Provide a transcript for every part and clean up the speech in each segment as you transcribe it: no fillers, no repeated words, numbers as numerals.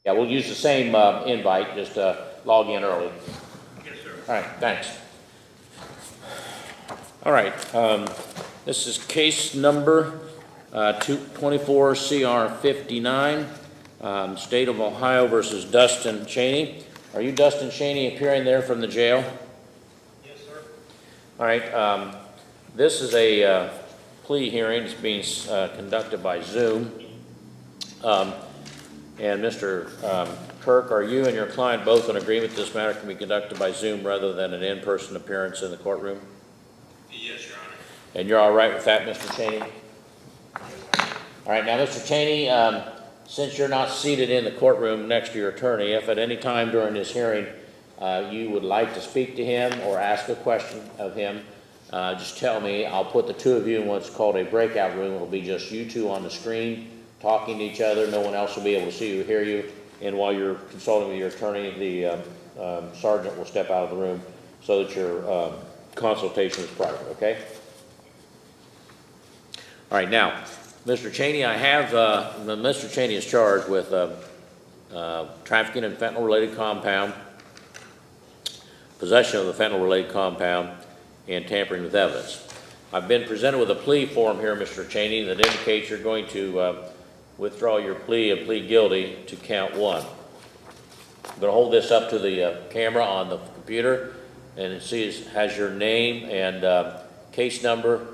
Yeah, we'll use the same invite, just log in early. Yes, sir. All right, thanks. All right, this is case number 224 CR 59, State of Ohio versus Dustin Cheney. Are you Dustin Cheney appearing there from the jail? Yes, sir. All right, this is a plea hearing. It's being conducted by Zoom. And Mr. Kirk, are you and your client both in agreement this matter can be conducted by Zoom rather than an in-person appearance in the courtroom? Yes, Your Honor. And you're all right with that, Mr. Cheney? All right, now, Mr. Cheney, since you're not seated in the courtroom next to your attorney, if at any time during this hearing you would like to speak to him or ask a question of him, just tell me. I'll put the two of you in what's called a breakout room. It'll be just you two on the screen talking to each other. No one else will be able to see you or hear you. And while you're consulting with your attorney, the sergeant will step out of the room so that your consultation is private, okay? All right, now, Mr. Cheney, I have, Mr. Cheney is charged with trafficking in fentanyl-related compound, possession of the fentanyl-related compound, and tampering with evidence. I've been presented with a plea form here, Mr. Cheney, that indicates you're going to withdraw your plea and plead guilty to count one. I'm going to hold this up to the camera on the computer, and it has your name and case number,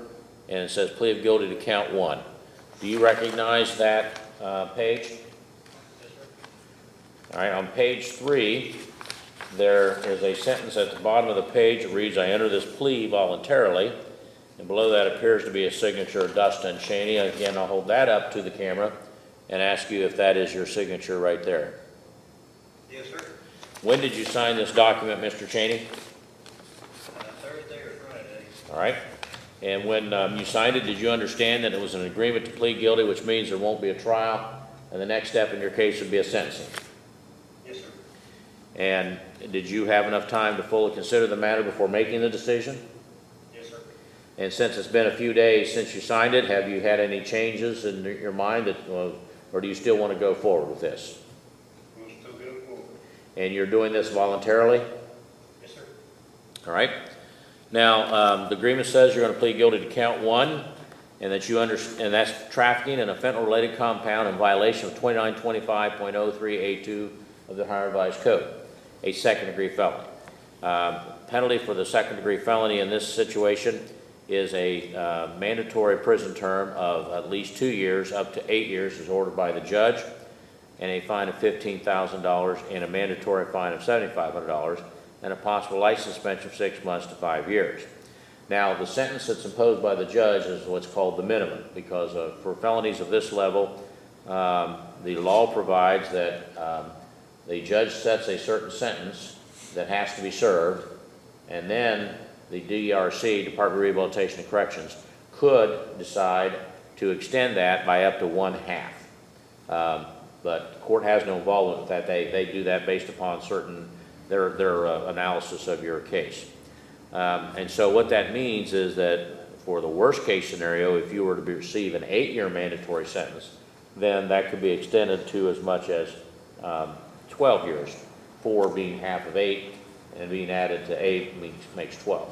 and it says plea of guilty to count one. Do you recognize that page? Yes, sir. All right, on page 3, there is a sentence at the bottom of the page that reads, "I enter this plea voluntarily," and below that appears to be a signature of Dustin Cheney. Again, I'll hold that up to the camera and ask you if that is your signature right there. Yes, sir. When did you sign this document, Mr. Cheney? Thursday or Friday. All right. And when you signed it, did you understand that it was an agreement to plead guilty, which means there won't be a trial, and the next step in your case would be a sentencing? Yes, sir. And did you have enough time to fully consider the matter before making the decision? Yes, sir. And since it's been a few days since you signed it, have you had any changes in your mind, that, or do you still want to go forward with this? We'll still go forward. And you're doing this voluntarily? Yes, sir. All right. Now, the agreement says you're going to plead guilty to count one, and that and that's trafficking in a fentanyl-related compound in violation of 2925.03A2 of the Ohio Revised Code, a second-degree felony. Penalty for the second-degree felony in this situation is a mandatory prison term of at least 2 years, up to 8 years, as ordered by the judge, and a fine of $15,000 and a mandatory fine of $7,500, and a possible license suspension of 6 months to 5 years. Now, the sentence that's imposed by the judge is what's called the minimum, because for felonies of this level, the law provides that the judge sets a certain sentence that has to be served, and then the DRC, Department of Rehabilitation and Corrections, could decide to extend that by up to 1/2. But the court has no involvement with that. They do that based upon their analysis of your case. And so what that means is that for the worst case scenario, if you were to receive an 8-year mandatory sentence, then that could be extended to as much as 12 years, 4 being half of 8, and being added to 8 makes 12.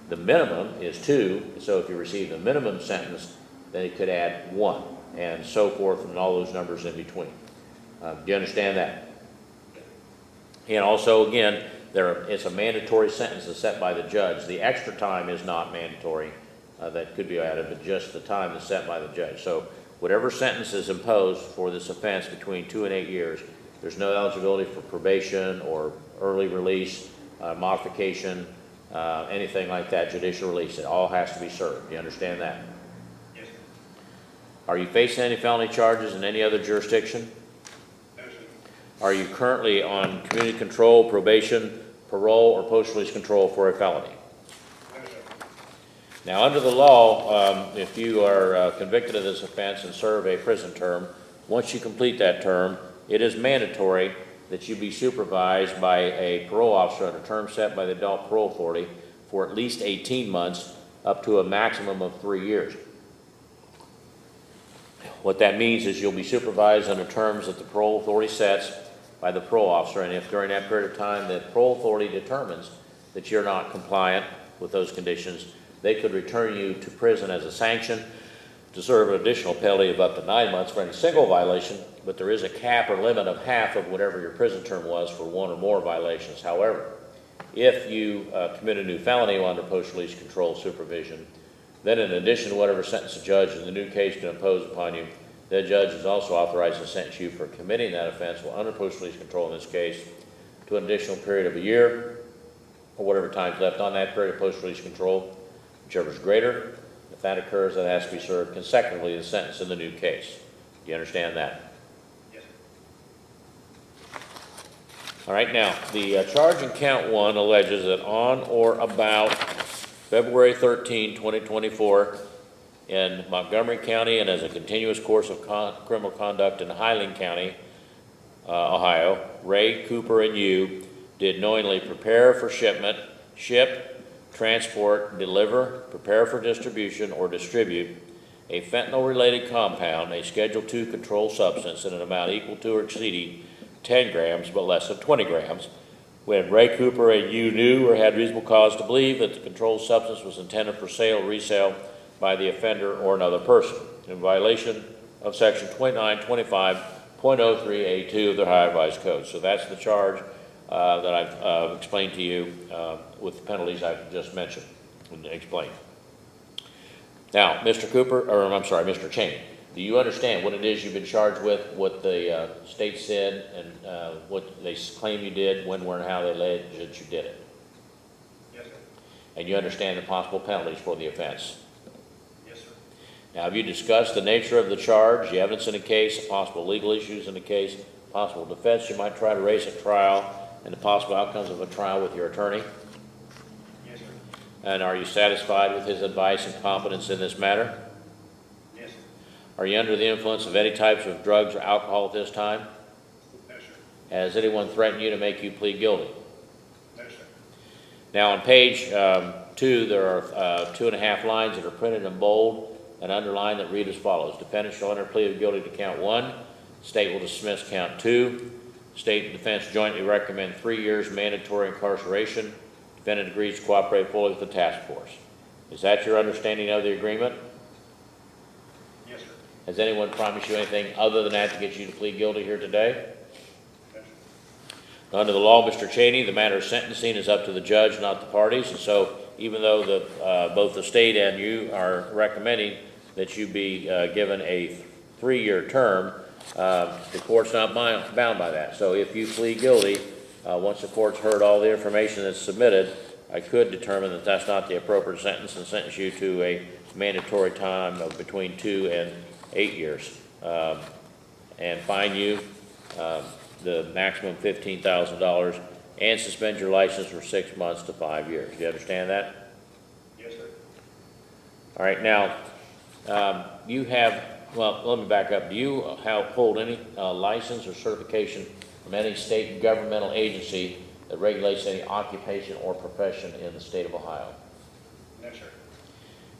The minimum is 2, so if you receive the minimum sentence, then it could add 1, and so forth, and all those numbers in between. Do you understand that? And also, again, it's a mandatory sentence that's set by the judge. The extra time is not mandatory. That could be added, but just the time is set by the judge. So whatever sentence is imposed for this offense between 2 and 8 years, there's no eligibility for probation or early release, modification, anything like that, judicial release. It all has to be served. Do you understand that? Yes, sir. Are you facing any felony charges in any other jurisdiction? No, sir. Are you currently on community control, probation, parole, or post-release control for a felony? No, sir. Now, under the law, if you are convicted of this offense and serve a prison term, once you complete that term, it is mandatory that you be supervised by a parole officer at a term set by the Adult Parole Authority for at least 18 months, up to a maximum of 3 years. What that means is you'll be supervised under terms that the parole authority sets by the parole officer, and if during that period of time the parole authority determines that you're not compliant with those conditions, they could return you to prison as a sanction to serve an additional penalty of up to 9 months for any single violation, but there is a cap or limit of half of whatever your prison term was for one or more violations. However, if you commit a new felony under post-release control supervision, then in addition to whatever sentence the judge in the new case can impose upon you, the judge is also authorized to sentence you for committing that offense while under post-release control in this case to an additional period of a year or whatever time's left on that period of post-release control, whichever is greater. If that occurs, that has to be served consecutively to the sentence in the new case. Do you understand that? Yes, sir. All right, now, the charge in count 1 alleges that on or about February 13, 2024, in Montgomery County and as a continuous course of criminal conduct in Highland County, Ohio, Ray, Cooper, and you did knowingly prepare for shipment, ship, transport, deliver, prepare for distribution, or distribute a fentanyl-related compound, a Schedule II controlled substance in an amount equal to or exceeding 10 grams but less than 20 grams, when Ray Cooper and you knew or had reasonable cause to believe that the controlled substance was intended for sale or resale by the offender or another person, in violation of Section 2925.03A2 of the Ohio Revised Code. So that's the charge that I've explained to you with the penalties I've just mentioned and explained. Now, Mr. Cheney, do you understand what it is you've been charged with, what the state said, and what they claim you did, when, where, and how they alleged that you did it? Yes, sir. And you understand the possible penalties for the offense? Yes, sir. Now, have you discussed the nature of the charge, the evidence in the case, the possible legal issues in the case, possible defense you might try to raise at trial, and the possible outcomes of a trial with your attorney? Yes, sir. And are you satisfied with his advice and competence in this matter? Yes, sir. Are you under the influence of any types of drugs or alcohol at this time? No, sir. Has anyone threatened you to make you plead guilty? No, sir. Now, on page 2, there are 2.5 lines that are printed in bold and underlined that read as follows. Defendant shall enter plea of guilty to count 1. State will dismiss count 2. State and defense jointly recommend 3 years mandatory incarceration. Defendant agrees to cooperate fully with the task force. Is that your understanding of the agreement? Yes, sir. Has anyone promised you anything other than that to get you to plead guilty here today? No, sir. Under the law, Mr. Cheney, the matter of sentencing is up to the judge, not the parties. And so even though both the state and you are recommending that you be given a 3-year term, the court's not bound by that. So if you plead guilty, once the court's heard all the information that's submitted, I could determine that that's not the appropriate sentence and sentence you to a mandatory time of between 2 and 8 years, and fine you the maximum $15,000 and suspend your license from 6 months to 5 years. Do you understand that? Yes, sir. All right, now, you have, well, let me back up. Do you hold any license or certification from any state governmental agency that regulates any occupation or profession in the state of Ohio? No, sir.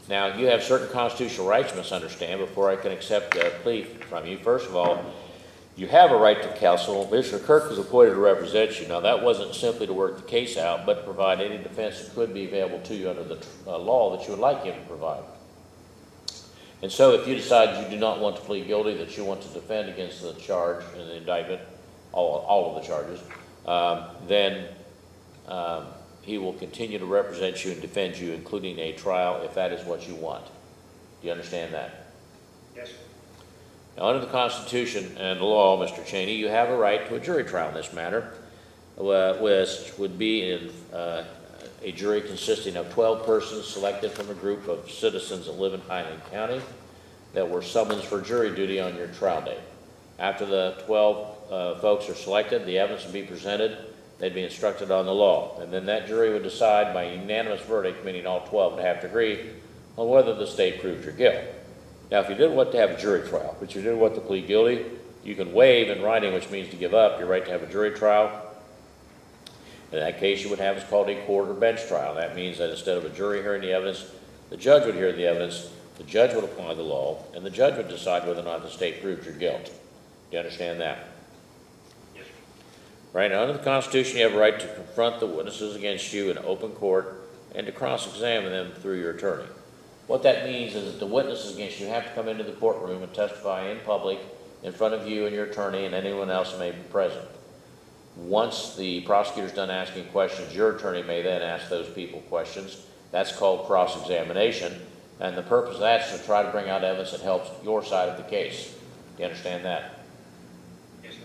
Now, you have certain constitutional rights, you must understand, before I can accept a plea from you. First of all, you have a right to counsel. Mr. Kirk was appointed to represent you. Now, that wasn't simply to work the case out, but provide any defense that could be available to you under the law that you would like him to provide. And so if you decide you do not want to plead guilty, that you want to defend against the charge and the indictment, all of the charges, then he will continue to represent you and defend you, including a trial, if that is what you want. Do you understand that? Yes, sir. Now, under the Constitution and the law, Mr. Cheney, you have a right to a jury trial in this matter, which would be in a jury consisting of 12 persons selected from a group of citizens that live in Highland County that were summoned for jury duty on your trial date. After the 12 folks are selected, the evidence would be presented. They'd be instructed on the law. And then that jury would decide by unanimous verdict, meaning all 12 would have to agree, on whether the state proved your guilt. Now, if you didn't want to have a jury trial, but you didn't want to plead guilty, you can waive in writing, which means to give up your right to have a jury trial. In that case, you would have what's called a court or bench trial. That means that instead of a jury hearing the evidence, the judge would hear the evidence The judge would apply the law, and the judge would decide whether or not the state proves your guilt. Do you understand that? Yes, sir. Right now, under the Constitution, you have a right to confront the witnesses against you in open court and to cross-examine them through your attorney. What that means is that the witnesses against you have to come into the courtroom and testify in public in front of you and your attorney and anyone else who may be present. Once the prosecutor's done asking questions, your attorney may then ask those people questions. That's called cross-examination, and the purpose of that is to try to bring out evidence that helps your side of the case. Do you understand that? Yes, sir.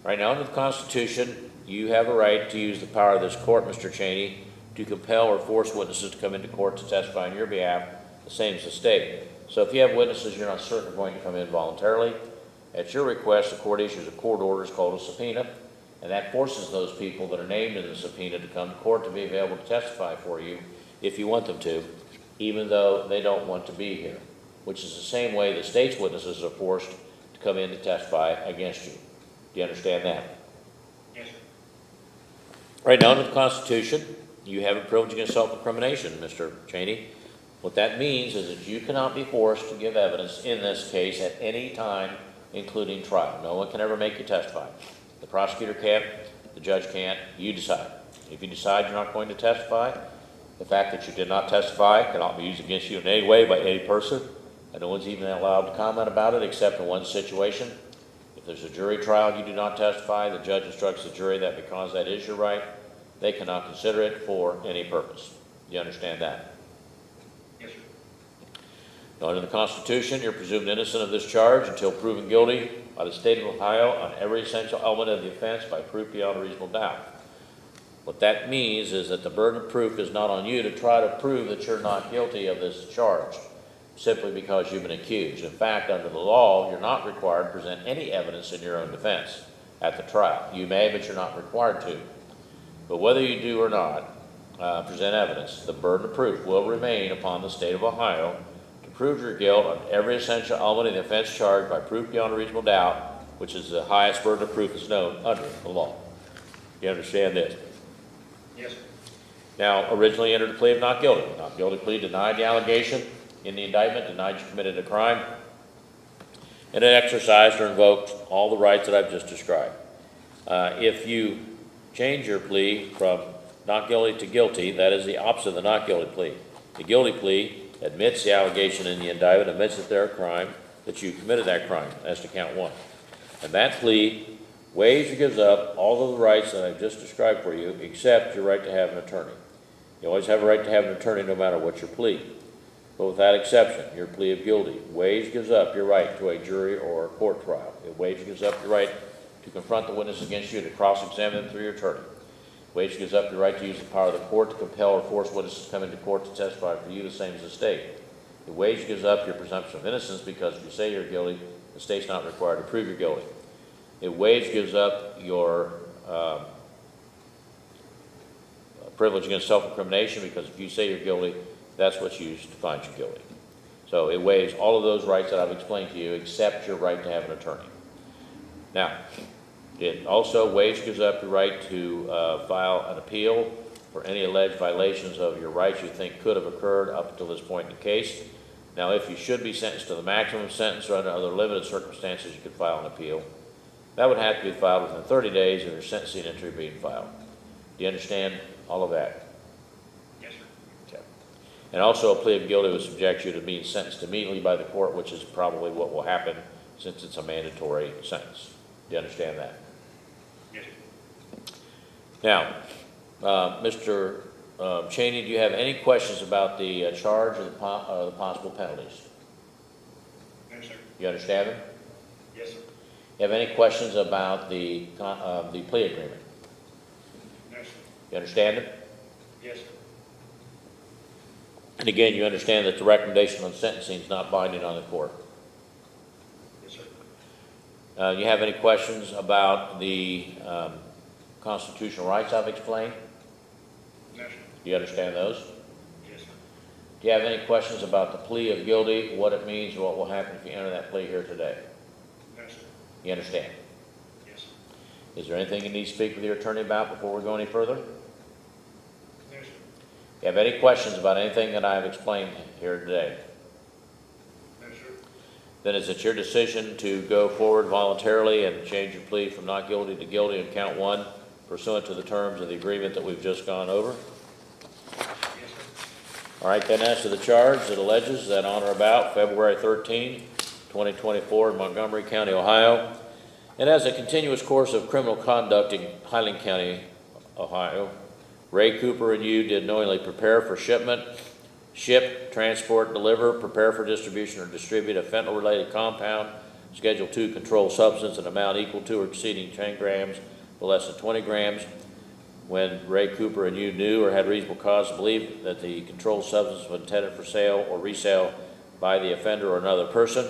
Right now, under the Constitution, you have a right to use the power of this court, Mr. Cheney, to compel or force witnesses to come into court to testify on your behalf, the same as the state. So if you have witnesses you're not certain are going to come in voluntarily, at your request, the court issues a court order called a subpoena, and that forces those people that are named in the subpoena to come to court to be available to testify for you if you want them to, even though they don't want to be here, which is the same way the state's witnesses are forced to come in to testify against you. Do you understand that? Yes, sir. Right now, under the Constitution, you have a privilege against self-incrimination, Mr. Cheney. What that means is that you cannot be forced to give evidence in this case at any time, including trial. No one can ever make you testify. The prosecutor can't, the judge can't, you decide. If you decide you're not going to testify, the fact that you did not testify cannot be used against you in any way by any person, and no one's even allowed to comment about it except in one situation. If there's a jury trial, you do not testify, the judge instructs the jury that because that is your right, they cannot consider it for any purpose. Do you understand that? Yes, sir. Now, under the Constitution, you're presumed innocent of this charge until proven guilty by the state of Ohio on every essential element of the offense by proof beyond a reasonable doubt. What that means is that the burden of proof is not on you to try to prove that you're not guilty of this charge simply because you've been accused. In fact, under the law, you're not required to present any evidence in your own defense at the trial. You may, but you're not required to. But whether you do or not present evidence, the burden of proof will remain upon the state of Ohio to prove your guilt on every essential element of the offense charged by proof beyond a reasonable doubt, which is the highest burden of proof that's known under the law. Do you understand this? Yes, sir. Now, originally entered a plea of not guilty. Not guilty plea denied the allegation in the indictment, denied you committed a crime, and it exercised or invoked all the rights that I've just described. If you change your plea from not guilty to guilty, that is the opposite of the not guilty plea. The guilty plea admits the allegation in the indictment, admits that they're a crime, that you committed that crime, as to count one. And that plea waives or gives up all of the rights that I've just described for you, except your right to have an attorney. You always have a right to have an attorney no matter what your plea. But with that exception, your plea of guilty waives, gives up your right to a jury or a court trial. It waives, gives up your right to confront the witness against you, to cross-examine them through your attorney. Waives, gives up your right to use the power of the court to compel or force witnesses to come into court to testify for you, the same as the state. It waives, gives up your presumption of innocence because if you say you're guilty, the state's not required to prove you're guilty. It waives, gives up your privilege against self-incrimination because if you say you're guilty, that's what's used to find you guilty. So it waives all of those rights that I've explained to you except your right to have an attorney. Now, it also waives, gives up your right to file an appeal for any alleged violations of your rights you think could have occurred up until this point in the case. Now, if you should be sentenced to the maximum sentence or under other limited circumstances, you could file an appeal. That would have to be filed within 30 days of your sentencing entry being filed. Do you understand all of that? Yes, sir. Okay. And also, a plea of guilty would subject you to being sentenced immediately by the court, which is probably what will happen since it's a mandatory sentence. Do you understand that? Yes, sir. Now, Mr. Cheney, do you have any questions about the charge or the possible penalties? No, sir. You understand them? Yes, sir. You have any questions about the plea agreement? No, sir. You understand it? Yes, sir. And again, you understand that the recommendation on sentencing is not binding on the court. Yes, sir. You have any questions about the constitutional rights I've explained? No, sir. Do you understand those? Yes, sir. Do you have any questions about the plea of guilty, what it means, what will happen if you enter that plea here today? No, sir. You understand? Yes, sir. Is there anything you need to speak with your attorney about before we go any further? No, sir. You have any questions about anything that I have explained here today? then is it your decision to go forward voluntarily and change your plea from not guilty to guilty on count 1 pursuant to the terms of the agreement that we've just gone over? Yes, sir. All right, then as to the charge that alleges that on or about February 13, 2024 in Montgomery County, Ohio, and as a continuous course of criminal conduct in Highland County, Ohio, Ray Cooper and you did knowingly prepare for shipment, ship, transport, deliver, prepare for distribution, or distribute a fentanyl-related compound, Schedule 2 controlled substance, an amount equal to or exceeding 10 grams but less than 20 grams, when Ray Cooper and you knew or had reasonable cause to believe that the controlled substance was intended for sale or resale by the offender or another person,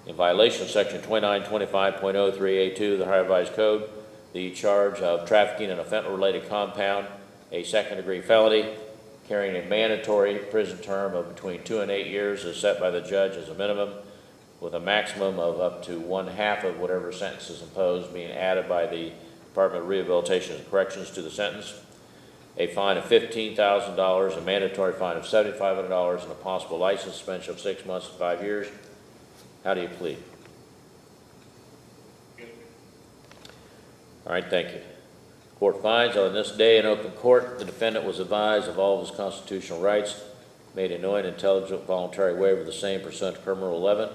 in violation of Section 2925.03A2 of the Ohio Revised Code, the charge of trafficking in a fentanyl-related compound, a second-degree felony, carrying a mandatory prison term of between 2 and 8 years as set by the judge as a minimum, with a maximum of up to 1/2 of whatever sentence is imposed being added by the Department of Rehabilitation and Corrections to the sentence, a fine of $15,000, a mandatory fine of $7,500, and a possible license suspension of 6 months to 5 years. How do you plead? Guilty. All right, thank you. Court finds on this day in open court, the defendant was advised of all of his constitutional rights, made a knowing, intelligent, voluntary waiver of the same pursuant to Criminal Rule 11.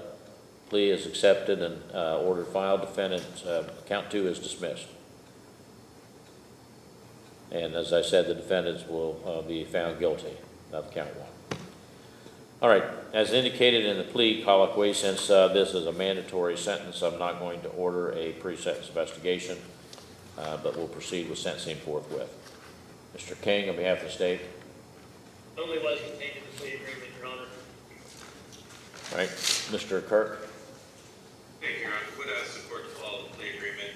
Plea is accepted and order filed. Defendant, count 2 is dismissed. And as I said, the defendants will be found guilty of count 1. All right, as indicated in the plea colloquy, since this is a mandatory sentence, I'm not going to order a pre-sentence investigation, but we'll proceed with sentencing forthwith. Mr. King, on behalf of the state. Only was contained in the plea agreement, Your Honor. All right, Mr. Kirk. Thank you, Your Honor. Would ask the court to follow the plea agreement.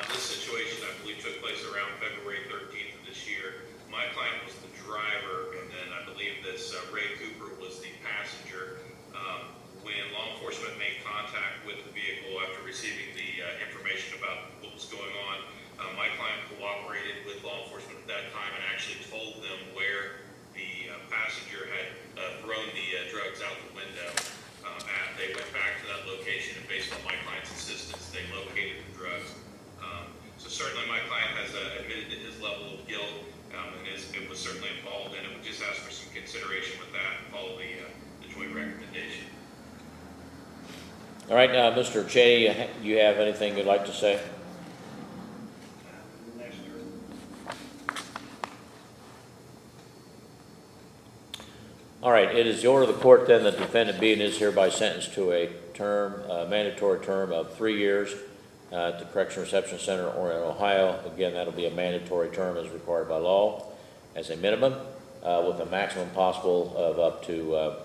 This situation, I believe, took place around February 13th of this year. My client was the driver, and then I believe this Ray Cooper was the passenger. When law enforcement made contact with the vehicle after receiving the information about what was going on, my client cooperated with law enforcement at that time and actually told them where the passenger had thrown the drugs out the window. They went back to that location, and based on my client's assistance, they located the drugs. So certainly my client has admitted to his level of guilt, and it was certainly involved, and it would just ask for some consideration with that and follow the joint recommendation. All right, now, Mr. Cheney, you have anything you'd like to say? Next, sir. All right, it is the order of the court then that the defendant being is hereby sentenced to a term, mandatory term of 3 years at the Correctional Reception Center or in Ohio. Again, that'll be a mandatory term as required by law as a minimum, with a maximum possible of up to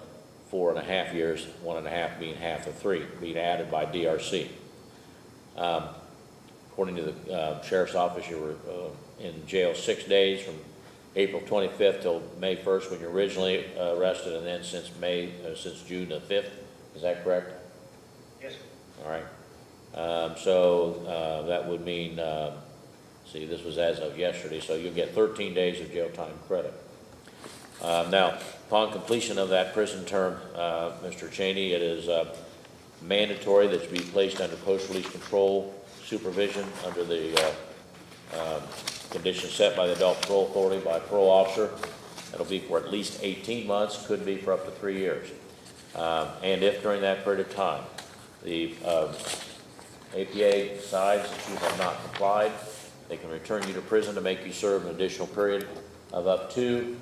4.5 years, 1.5 being half of 3, being added by DRC. According to the Sheriff's Office, you were in jail 6 days from April 25th till May 1st when you were originally arrested, and then since June the 5th. Is that correct? Yes, sir. All right. So that would mean, see, this was as of yesterday, so you'll get 13 days of jail time credit. Now, upon completion of that prison term, Mr. Cheney, it is mandatory that you be placed under post-release control supervision under the conditions set by the Adult Parole Authority by a parole officer. That'll be for at least 18 months, could be for up to 3 years. And if during that period of time the APA decides that you have not complied, they can return you to prison to make you serve an additional period of up to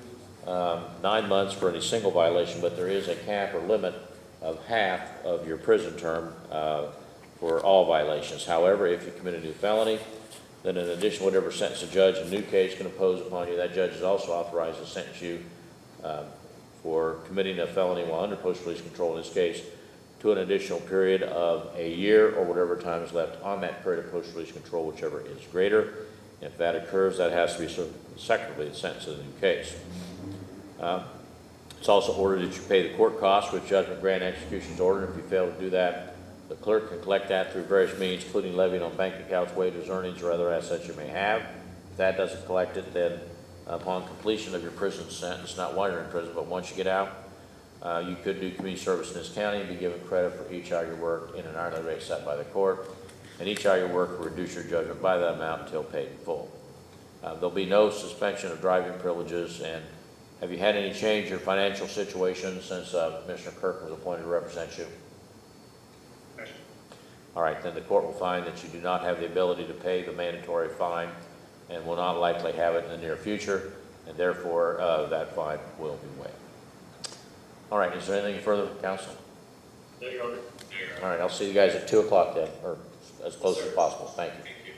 9 months for any single violation, but there is a cap or limit of half of your prison term for all violations. However, if you commit a new felony, then in addition to whatever sentence a judge in a new case can impose upon you, that judge is also authorized to sentence you for committing a felony while under post-release control, in this case, to an additional period of a year or whatever time is left on that period of post-release control, whichever is greater. If that occurs, that has to be consecutively the sentence of the new case. It's also ordered that you pay the court costs with judgment, grant, and execution's order. If you fail to do that, the clerk can collect that through various means, including levying on bank accounts, wages, earnings, or other assets you may have. If that doesn't collect it, then upon completion of your prison sentence, not while you're in prison, but once you get out, You could do community service in this county and be given credit for each hour you work in an hourly rate set by the court, and each hour you work will reduce your judgment by that amount until paid in full. There'll be no suspension of driving privileges. And have you had any change in your financial situation since Commissioner Kirk was appointed to represent you? No, sir. All right, then the court will find that you do not have the ability to pay the mandatory fine and will not likely have it in the near future, and therefore that fine will be waived. All right, is there anything further from council? No, Your Honor. All right, I'll see you guys at 2 o'clock then, or as close as possible. Thank you. Thank you.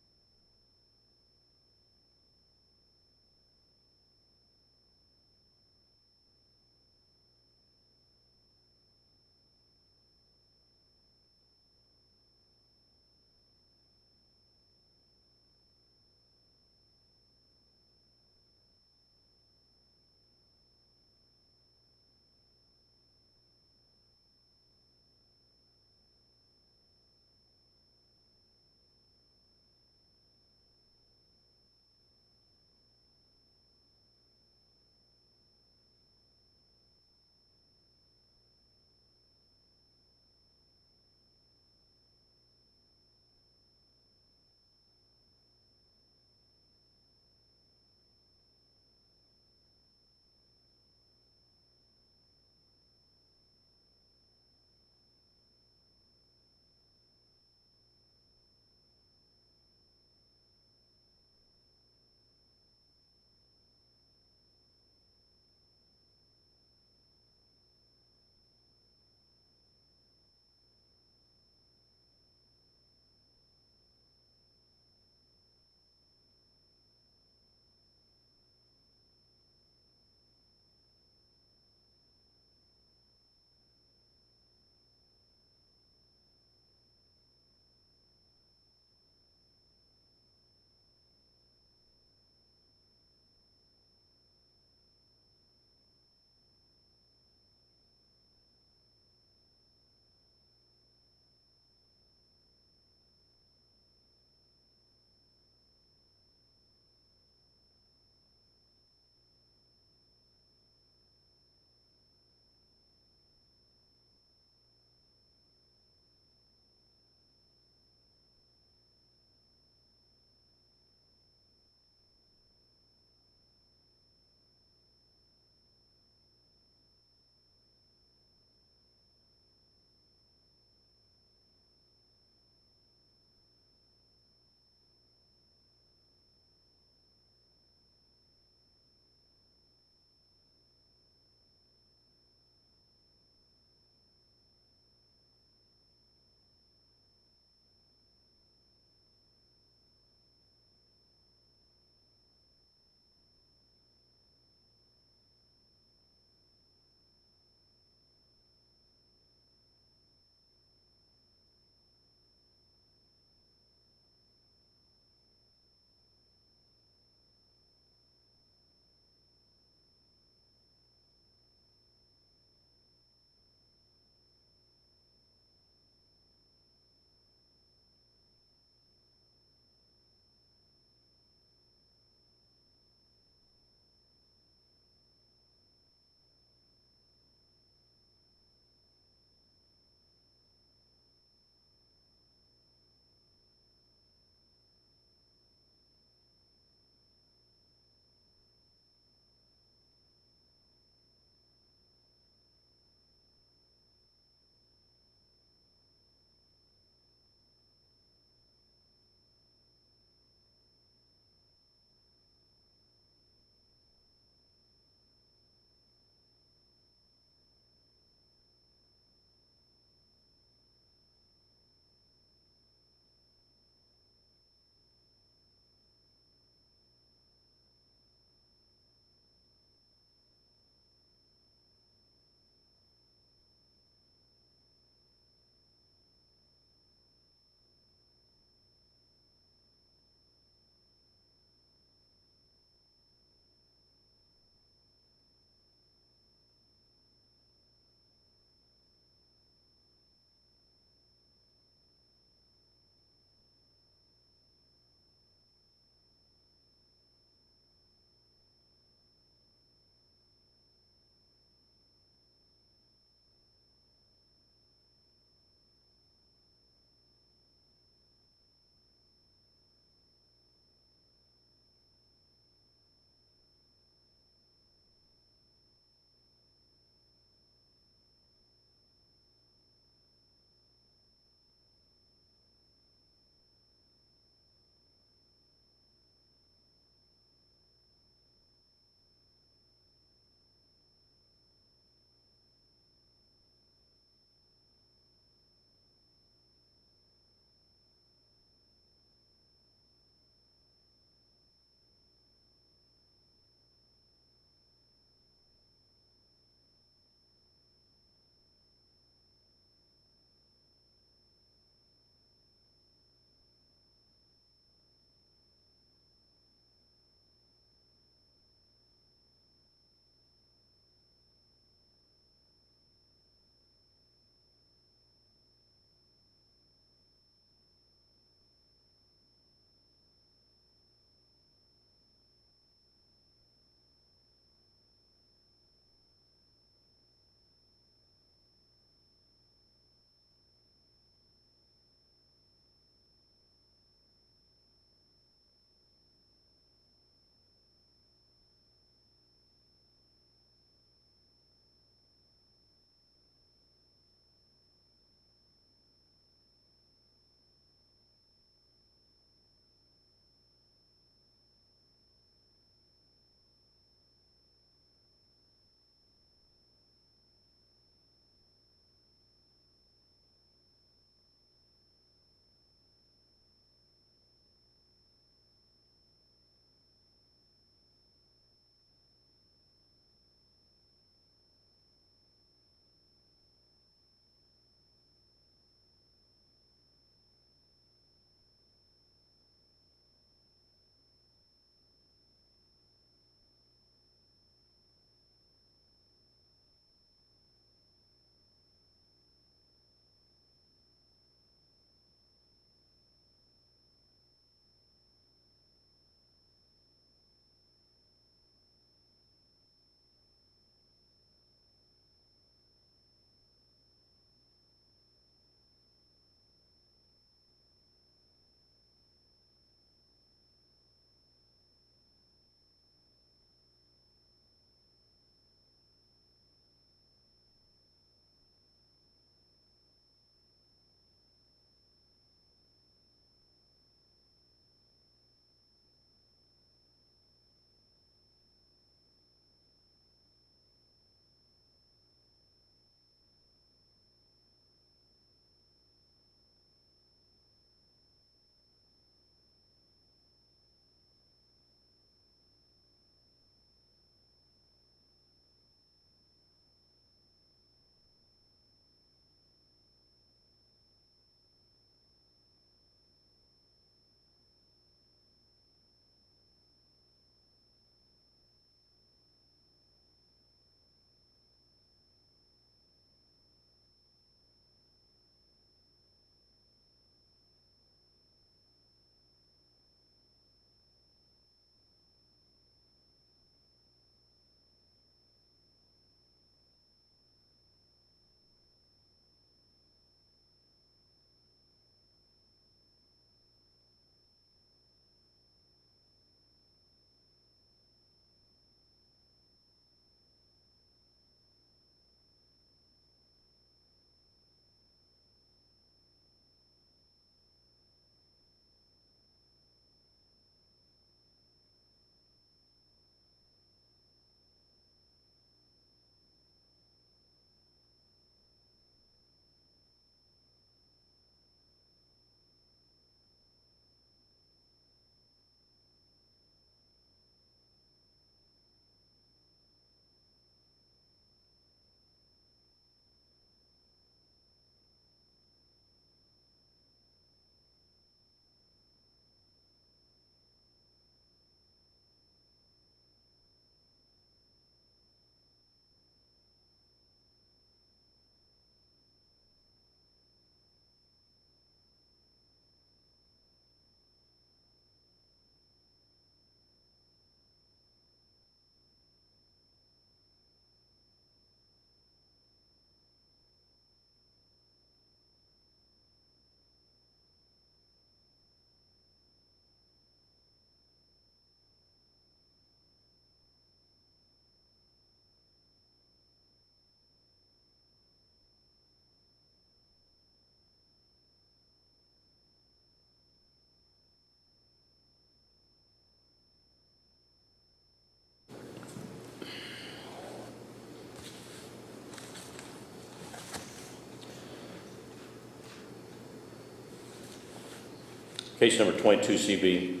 Case number 22 CB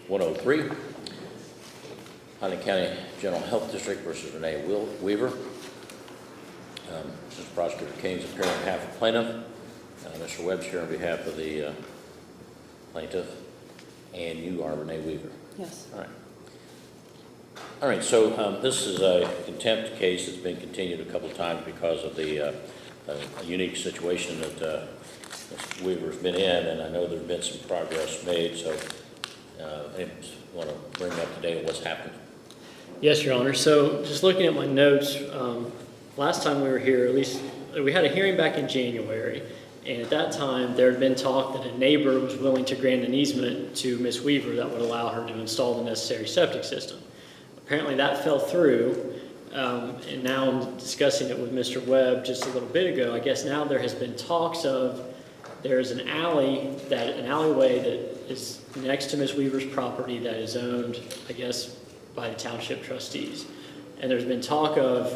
103, Highland County General Health District versus Renee Weaver. Assistant Prosecutor Keing is appearing on behalf of the plaintiff. Mr. Webb's here on behalf of the plaintiff, and you are Renee Weaver. Yes. All right. All right, so this is a contempt case that's been continued a couple of times because of the unique situation that Mr. Weaver's been in, and I know there's been some progress made, so I want to bring up to date what's happened. Yes, Your Honor. So just looking at my notes, last time we were here, at least we had a hearing back in January, and at that time there had been talk that a neighbor was willing to grant an easement to Ms. Weaver that would allow her to install the necessary septic system. Apparently that fell through, and now I'm discussing it with Mr. Webb just a little bit ago. I guess now there has been talks of there's an alleyway that is next to Ms. Weaver's property that is owned, I guess, by the township trustees. And there's been talk of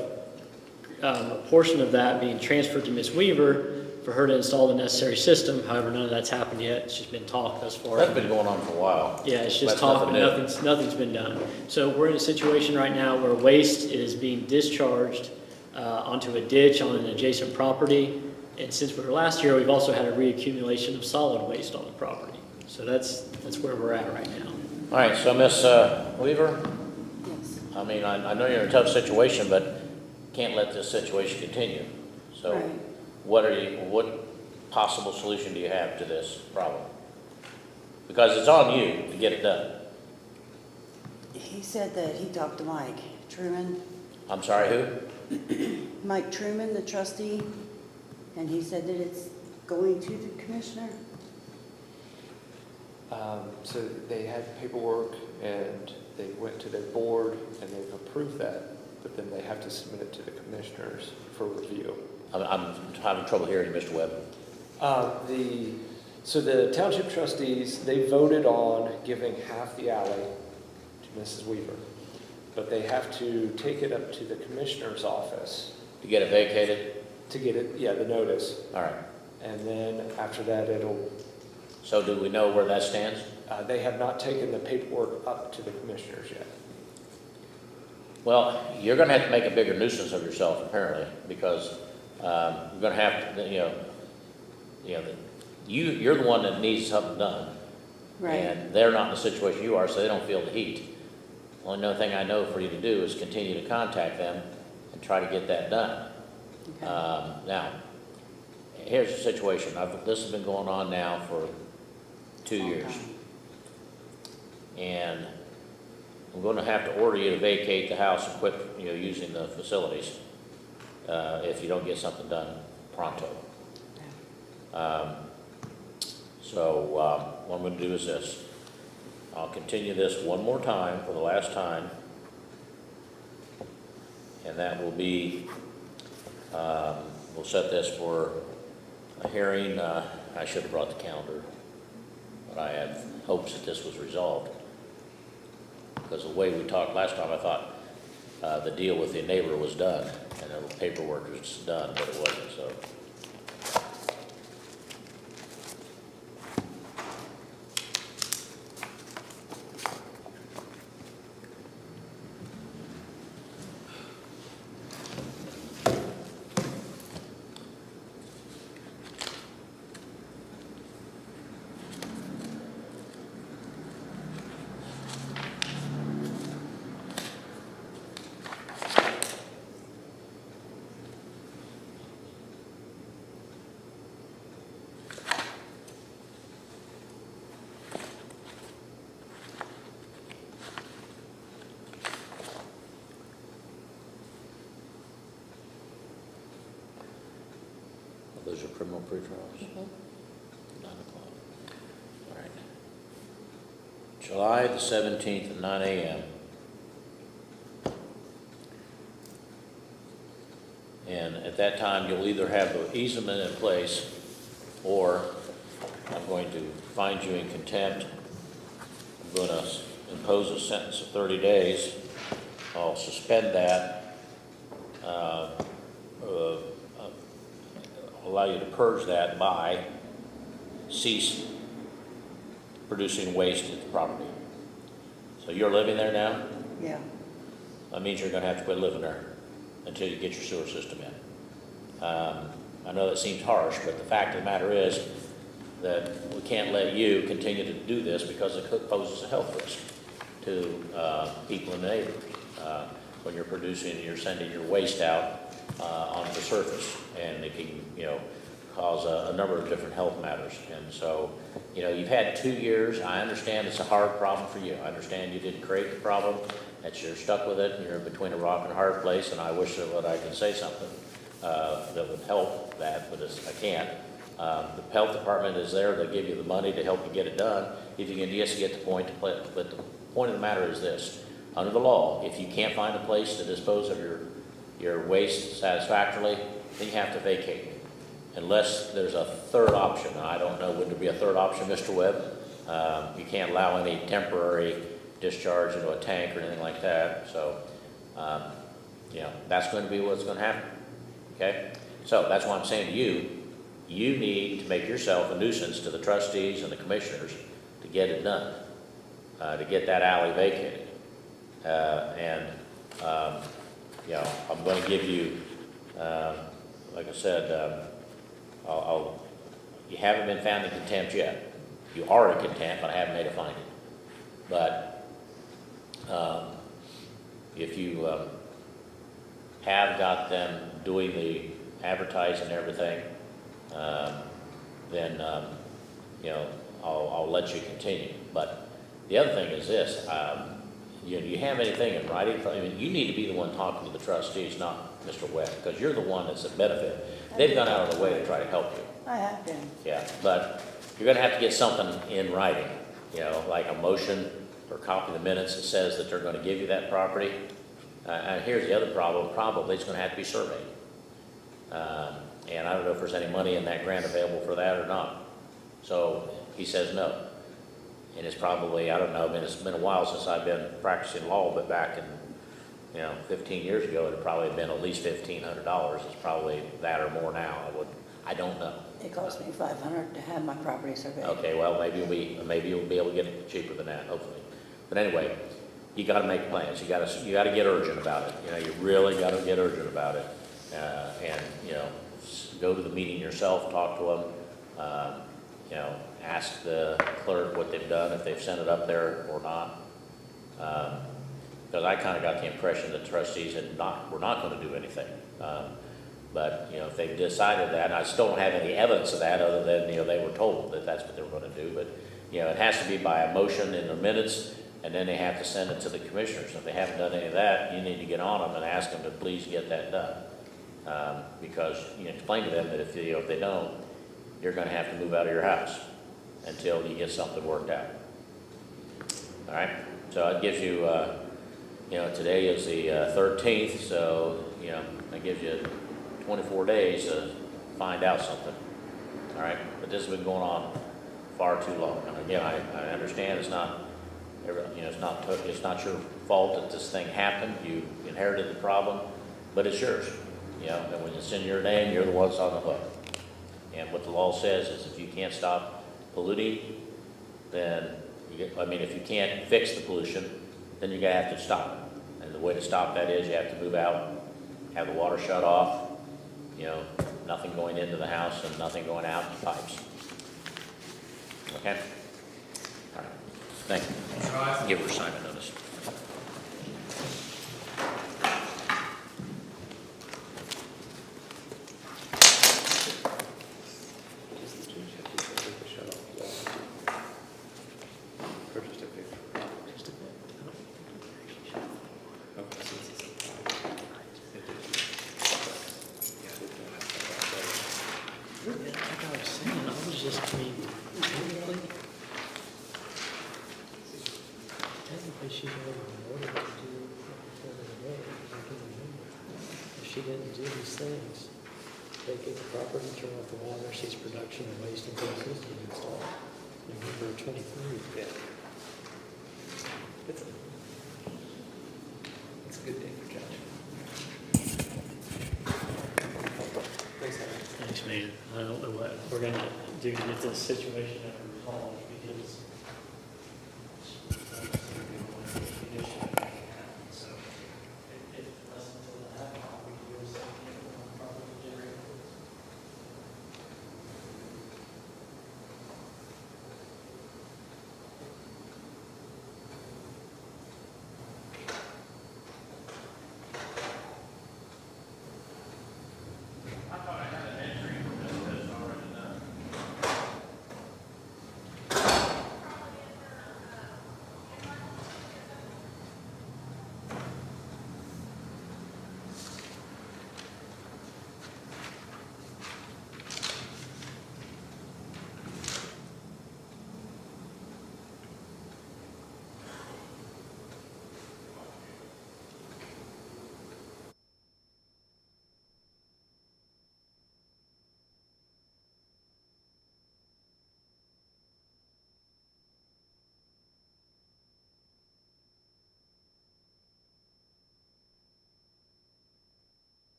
a portion of that being transferred to Ms. Weaver for her to install the necessary system. However, none of that's happened yet. It's just been talk thus far. That's been going on for a while. Yeah, it's just That's talk, but nothing nothing's been done. So we're in a situation right now where waste is being discharged onto a ditch on an adjacent property. And since we were last here, we've also had a reaccumulation of solid waste on the property. So that's where we're at right now. All right, so Ms. Weaver, Yes. I mean, I know you're in a tough situation, but can't let this situation continue. So Right. what possible solution do you have to this problem? Because it's on you to get it done. He said that he talked to Mike Truman, I'm sorry, who? Mike Truman, the trustee, and he said that it's going to the commissioner. So they had paperwork and they went to their board and they've approved that, but then they have to submit it to the commissioners for review. I'm having trouble hearing you, Mr. Webb. So the township trustees, they voted on giving half the alley to Mrs. Weaver, but they have to take it up to the commissioner's office To get it vacated? to get it, the notice. All right. And then after that, So do we know where that stands? they have not taken the paperwork up to the commissioners yet. Well, you're going to have to make a bigger nuisance of yourself, apparently, because you're going to have to, you're the one that needs something done. Right. And they're not in the situation you are, so they don't feel the heat. Only thing I know for you to do is continue to contact them and try to get that done. Okay. Now, here's the situation. This has been going on now for 2 years. Okay. And I'm going to have to order you to vacate the house and quit, using the facilities if you don't get something done pronto. So what I'm going to do is this. I'll continue this one more time for the last time, and that will be, we'll set this for a hearing. I should have brought the calendar, but I have hopes that this was resolved. Because the way we talked last time, I thought the deal with the neighbor was done, and the paperwork was done, but it wasn't, so. Those are criminal pretrials? 9 o'clock. All right. July the 17th at 9 a.m. And at that time, you'll either have the easement in place, or I'm going to find you in contempt. I'm going to impose a sentence of 30 days. I'll suspend that. Allow you to purge that by cease producing waste at the property. So you're living there now? Yeah, That means you're gonna have to quit living there until you get your sewer system in. I know that seems harsh, but the fact of the matter is that we can't let you continue to do this because it poses a health risk to people in the neighborhood. When you're producing, you're sending your waste out onto the surface, and it can, cause a number of different health matters. And so, you've had 2 years. I understand it's a hard problem for you. I understand you didn't create the problem, that you're stuck with it, and you're between a rock and a hard place, and I wish that I could say something that would help that, but I can't. The health department is there to give you the money to help you get it done, if you can just get the point to play. But the point of the matter is this: under the law, if you can't find a place to dispose of your waste satisfactorily, then you have to vacate, unless there's a third option. I don't know, would there be a third option, Mr. Webb? You can't allow any temporary discharge into a tank or anything like that. So, that's going to be what's going to happen. Okay? So that's why I'm saying to you, you need to make yourself a nuisance to the trustees and the commissioners to get it done, to get that alley vacated. I'm going to give you, like I said, you haven't been found in contempt yet. You are in contempt, but I haven't made a finding. But if you have got them doing the advertising and everything, then I'll let you continue. But the other thing is this: you have anything in writing? I mean, you need to be the one talking to the trustees, not Mr. Webb, because you're the one that's at benefit. They've gone out of the way to try to help you. I have been. Yeah, but you're going to have to get something in writing, like a motion or copy of the minutes that says that they're going to give you that property. And here's the other problem: probably it's going to have to be surveyed. And I don't know if there's any money in that grant available for that or not. So he says no. And it's probably, I don't know, it's been a while since I've been practicing law, but back in, 15 years ago, it would probably have been at least $1,500. It's probably that or more now. I don't know. It cost me $500 to have my property surveyed. Okay, well, maybe you'll be able to get it cheaper than that, hopefully. But anyway, you got to make plans. You got to get urgent about it. You really got to get urgent about it. And go to the meeting yourself, talk to them, ask the clerk what they've done, if they've sent it up there or not. Because I kind of got the impression that trustees were not going to do anything. But if they've decided that, and I still don't have any evidence of that other than they were told that that's what they were going to do. But it has to be by a motion in the minutes, and then they have to send it to the commissioners. If they haven't done any of that, you need to get on them and ask them to please get that done. Because you explain to them that if they don't, you're going to have to move out of your house until you get something worked out. All right? So it gives you, today is the 13th, so, that gives you 24 days to find out something. All right? But this has been going on far too long. And again, I understand it's not your fault that this thing happened. You inherited the problem, but it's yours. And when it's in your name, you're the ones on the hook. And what the law says is if you can't stop polluting, then if you can't fix the pollution, then you're going to have to stop it. And the way to stop that is you have to move out, have the water shut off, nothing going into the house and nothing going out in the pipes. Okay? All right. Thank you. Give her assignment notice. She didn't do these things. Vacate the property, turn off the water, cease production and waste until the system is installed. November 23. Yeah. It's a good day for Josh. Thanks, Henry. Thanks, man. I don't know what we're gonna do to get this situation resolved because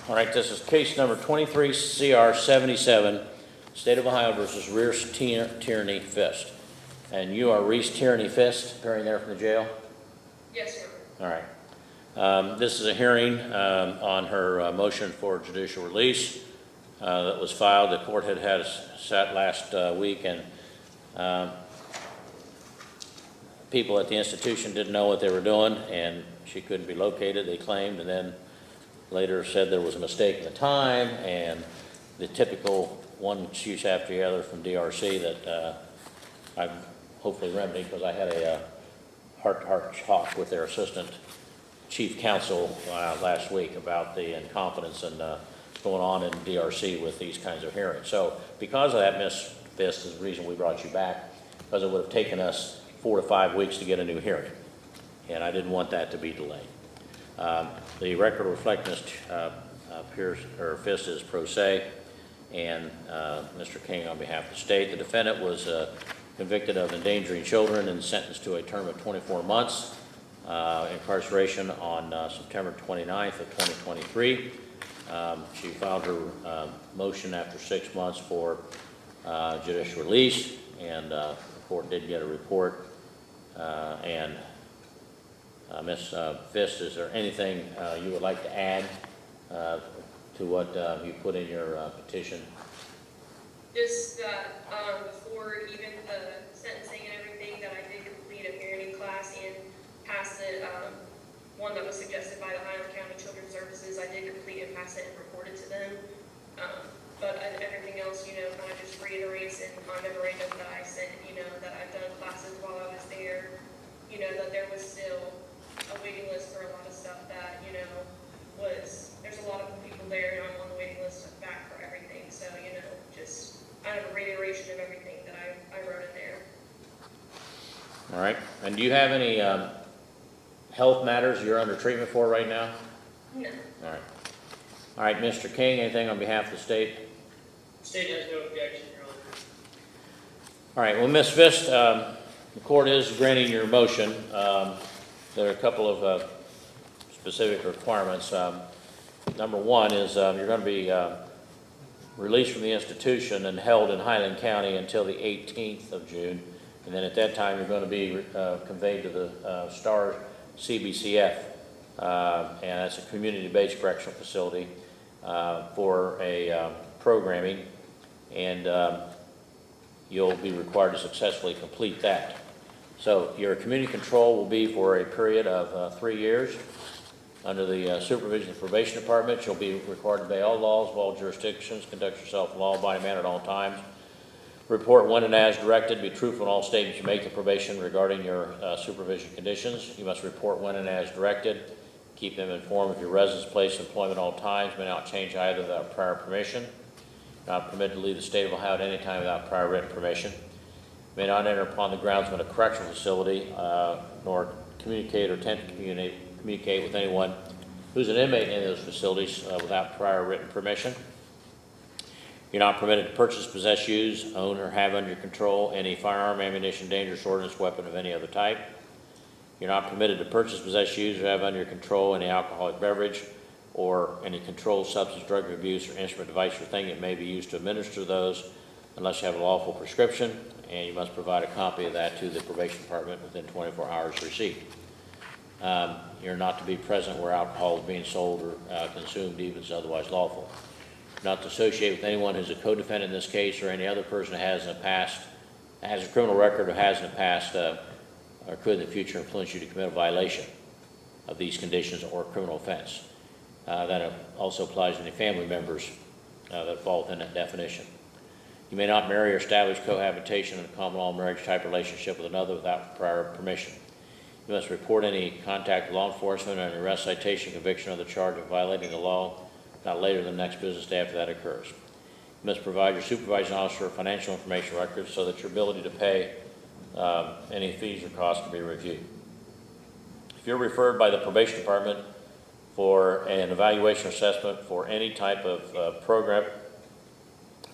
All right, this is case number 23 CR 77, State of Ohio versus Reese Tierney Fist. And you are Reese Tierney Fist, appearing there from the jail? Yes, sir. All right. This is a hearing on her motion for judicial release that was filed. The court had sat last week, and people at the institution didn't know what they were doing, and she couldn't be located, they claimed, and then later said there was a mistake in the time, and the typical one excuse after the other from DRC that I've hopefully remedied, because I had a heart-to-heart talk with their assistant chief counsel last week about the incompetence and going on in DRC with these kinds of hearings. So because of that, Ms. Fist, is the reason we brought you back, because it would have taken us 4 to 5 weeks to get a new hearing, and I didn't want that to be delayed. The record reflecting Ms. Fist is pro se, and Mr. King on behalf of the state. The defendant was convicted of endangering children and sentenced to a term of 24 months incarceration on September 29th of 2023. She filed her motion after 6 months for judicial release, and the court did get a report. Ms. Fist, is there anything you would like to add to what you put in your petition? Just that before even the sentencing and everything, that I did complete a parenting class and pass the one that was suggested by the Highland County Children's Services. I did complete and pass it and report it to them. But everything else, kind of just reiterates in my memorandum that I sent, that I've done classes while I was there, that there was still a waiting list for a lot of stuff that, there's a lot of people there, and I'm on the waiting list back for everything. So, just kind of a reiteration of everything that I wrote in there. All right. And do you have any health matters you're under treatment for right now? No. All right. All right, Mr. King, anything on behalf of the state? State has no objection, Your Honor. All right, well, Ms. Fist, the court is granting your motion. There are a couple of specific requirements. Number one is you're going to be released from the institution and held in Highland County until the 18th of June. And then at that time, you're going to be conveyed to the STAR CBCF, and that's a community-based correctional facility for a programming, and you'll be required to successfully complete that. So your community control will be for a period of 3 years. Under the supervision of the probation department, you'll be required to obey all laws of all jurisdictions, conduct yourself in a law-abiding manner at all times, report when and as directed, be truthful in all statements you make to probation regarding your supervision conditions. You must report when and as directed, keep them informed of your residence, place, and employment at all times, may not change either without prior permission, not permitted to leave the state of Ohio at any time without prior written permission, may not enter upon the grounds of a correctional facility, nor communicate or attempt to communicate with anyone who's an inmate in any of those facilities without prior written permission. You're not permitted to purchase, possess, use, own, or have under your control any firearm, ammunition, dangerous ordnance, weapon of any other type. You're not permitted to purchase, possess, use, or have under your control any alcoholic beverage or any controlled substance, drug abuse, or instrument, device, or thing that may be used to administer those unless you have a lawful prescription, and you must provide a copy of that to the probation department within 24 hours of receipt. You're not to be present where alcohol is being sold or consumed, even if it's otherwise lawful. Not to associate with anyone who's a co-defendant in this case or any other person who has in the past, has a criminal record or has in the past or could in the future influence you to commit a violation of these conditions or criminal offense. That also applies to any family members that fall within that definition. You may not marry or establish cohabitation in a common law marriage type relationship with another without prior permission. You must report any contact with law enforcement or an arrest, citation, conviction, or the charge of violating the law not later than the next business day after that occurs. You must provide your supervising officer financial information records so that your ability to pay any fees or costs can be reviewed. If you're referred by the probation department for an evaluation or assessment for any type of program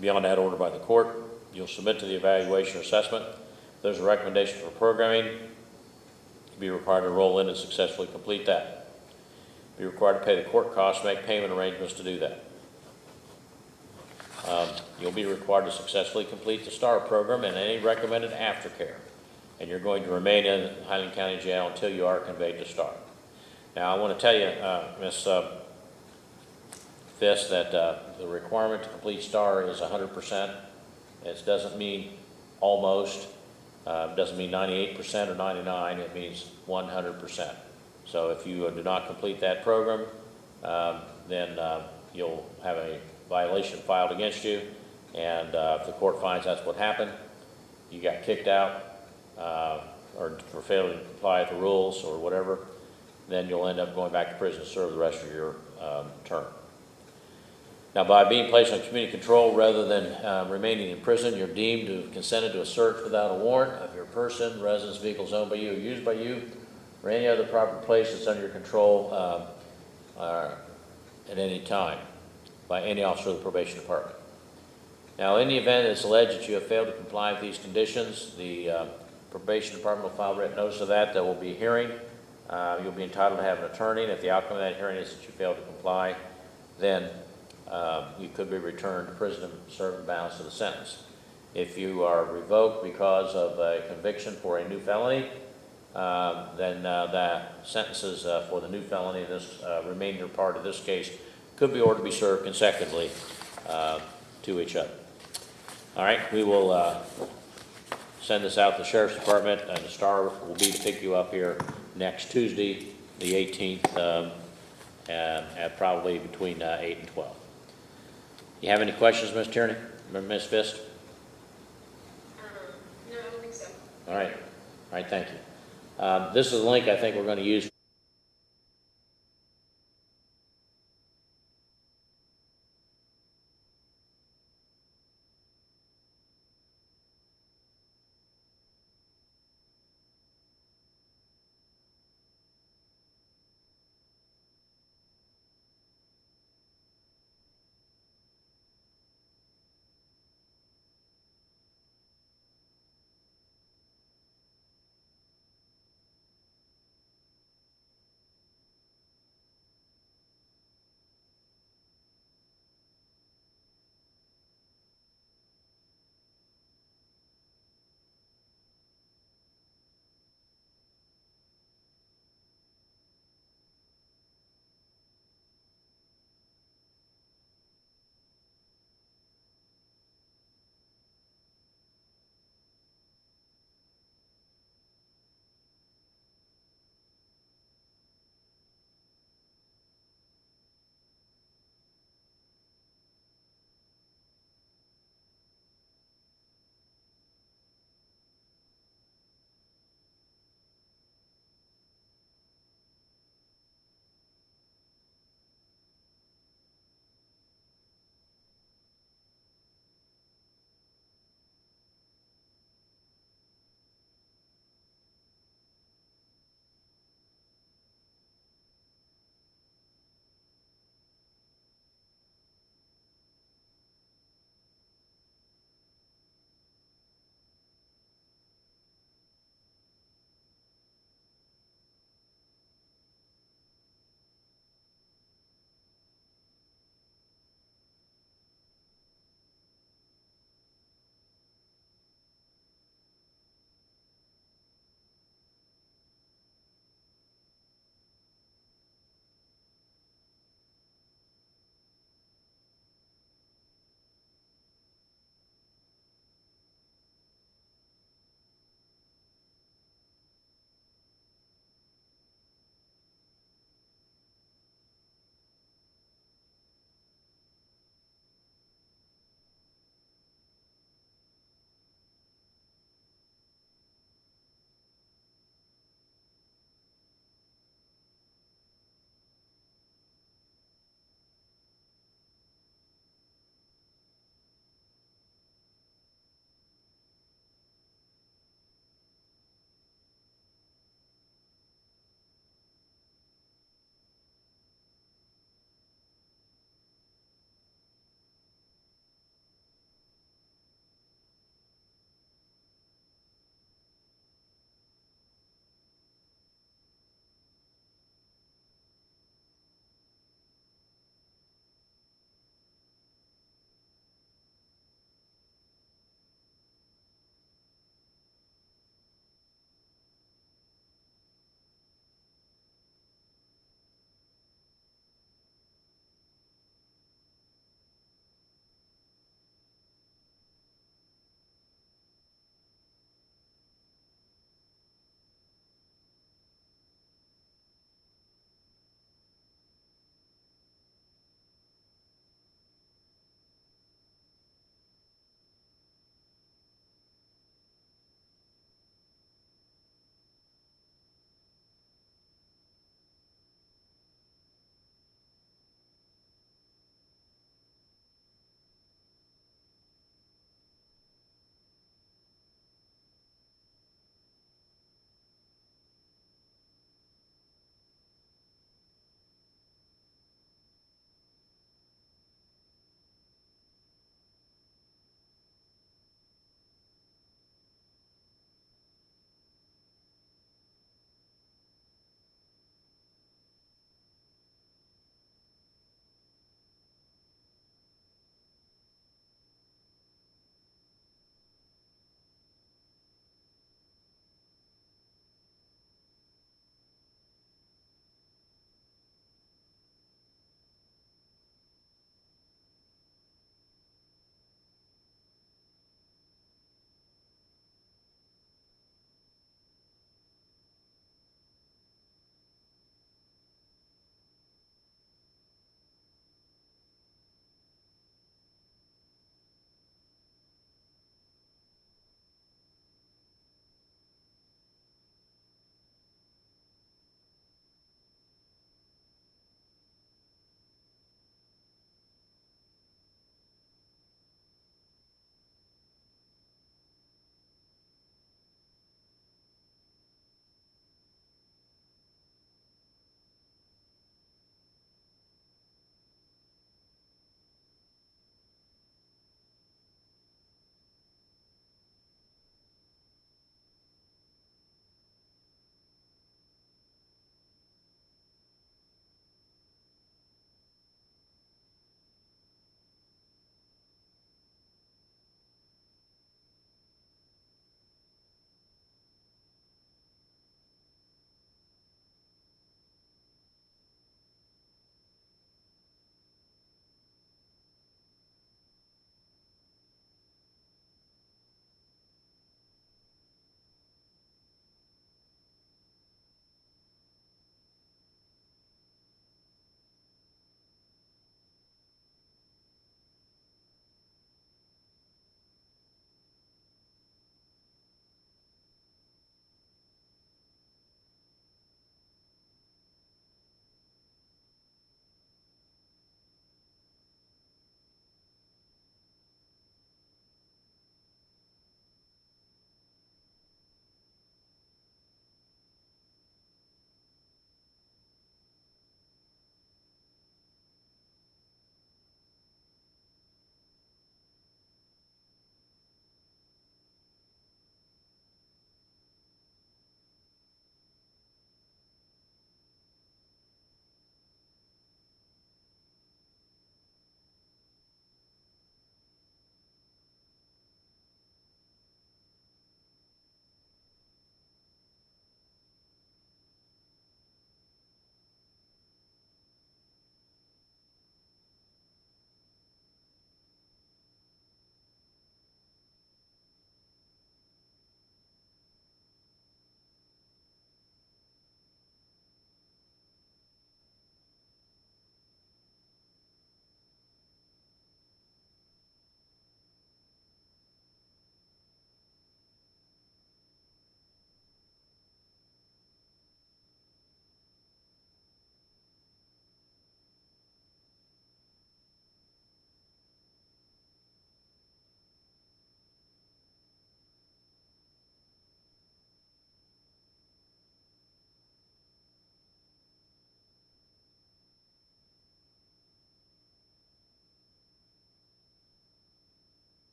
beyond that ordered by the court, you'll submit to the evaluation or assessment. If there's a recommendation for programming, you'll be required to enroll in and successfully complete that. be required to pay the court costs, make payment arrangements to do that. You'll be required to successfully complete the STAR program and any recommended aftercare. And you're going to remain in Highland County Jail until you are conveyed to STAR. Now, I want to tell you, Ms. Fist, that the requirement to complete STAR is 100%. It doesn't mean almost, doesn't mean 98% or 99%, it means 100%. So if you do not complete that program, then you'll have a violation filed against you, and if the court finds that's what happened, you got kicked out, or for failing to comply with the rules or whatever, then you'll end up going back to prison to serve the rest of your term. Now, by being placed on community control rather than remaining in prison, you're deemed to have consented to a search without a warrant of your person, residence, vehicles owned by you, or used by you, or any other property place that's under your control at any time by any officer of the probation department. Now, in the event it's alleged that you have failed to comply with these conditions, the probation department will file written notice of that. There will be a hearing. You'll be entitled to have an attorney, and if the outcome of that hearing is that you fail to comply, then you could be returned to prison and serve the balance of the sentence. If you are revoked because of a conviction for a new felony, then the sentences for the new felony, this remainder part of this case, could be ordered to be served consecutively to each other. All right, we will send this out to the Sheriff's Department, and the STAR will be to pick you up here next Tuesday, the 18th, at probably between 8 and 12. You have any questions, Ms. Tierney? Ms. Fist? No, I don't think so. All right. All right, thank you. This is a link I think we're going to use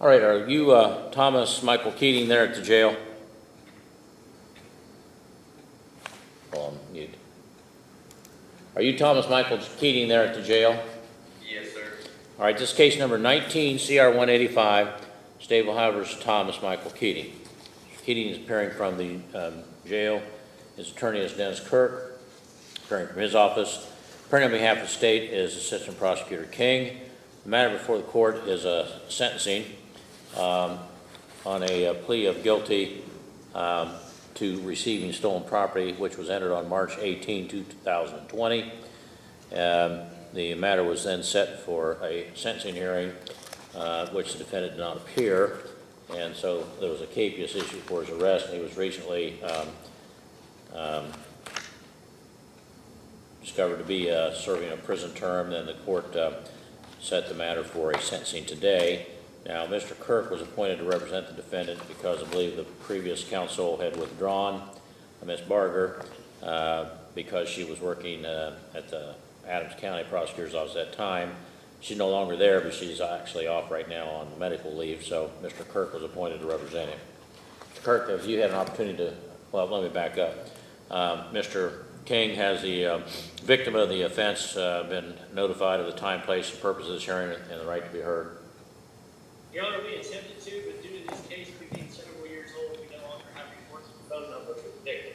All right, are you Thomas Michael Keating there at the jail? Oh, I'm mute. Are you Thomas Michael Keating there at the jail? Yes, sir. All right, this is case number 19 CR 185, State of Ohio versus Thomas Michael Keating. Keating is appearing from the jail. His attorney is Dennis Kirk, appearing from his office. Appearing on behalf of the state is Assistant Prosecutor Keing. The matter before the court is a sentencing on a plea of guilty to receiving stolen property, which was entered on March 18, 2020. The matter was then set for a sentencing hearing, which the defendant did not appear, and so there was a capious issue for his arrest, and he was recently discovered to be serving a prison term. Then the court set the matter for a sentencing today. Now, Mr. Kirk was appointed to represent the defendant because I believe the previous counsel had withdrawn Ms. Barger because she was working at the Adams County Prosecutor's Office at that time. She's no longer there, but she's actually off right now on medical leave, so Mr. Kirk was appointed to represent him. Mr. Kirk, if you had an opportunity to, well, let me back up. Mr. King, has the victim of the offense been notified of the time, place, and purpose of this hearing and the right to be heard? Your Honor, we attempted to, but due to this case being several years old, we no longer have a working phone number for the victim.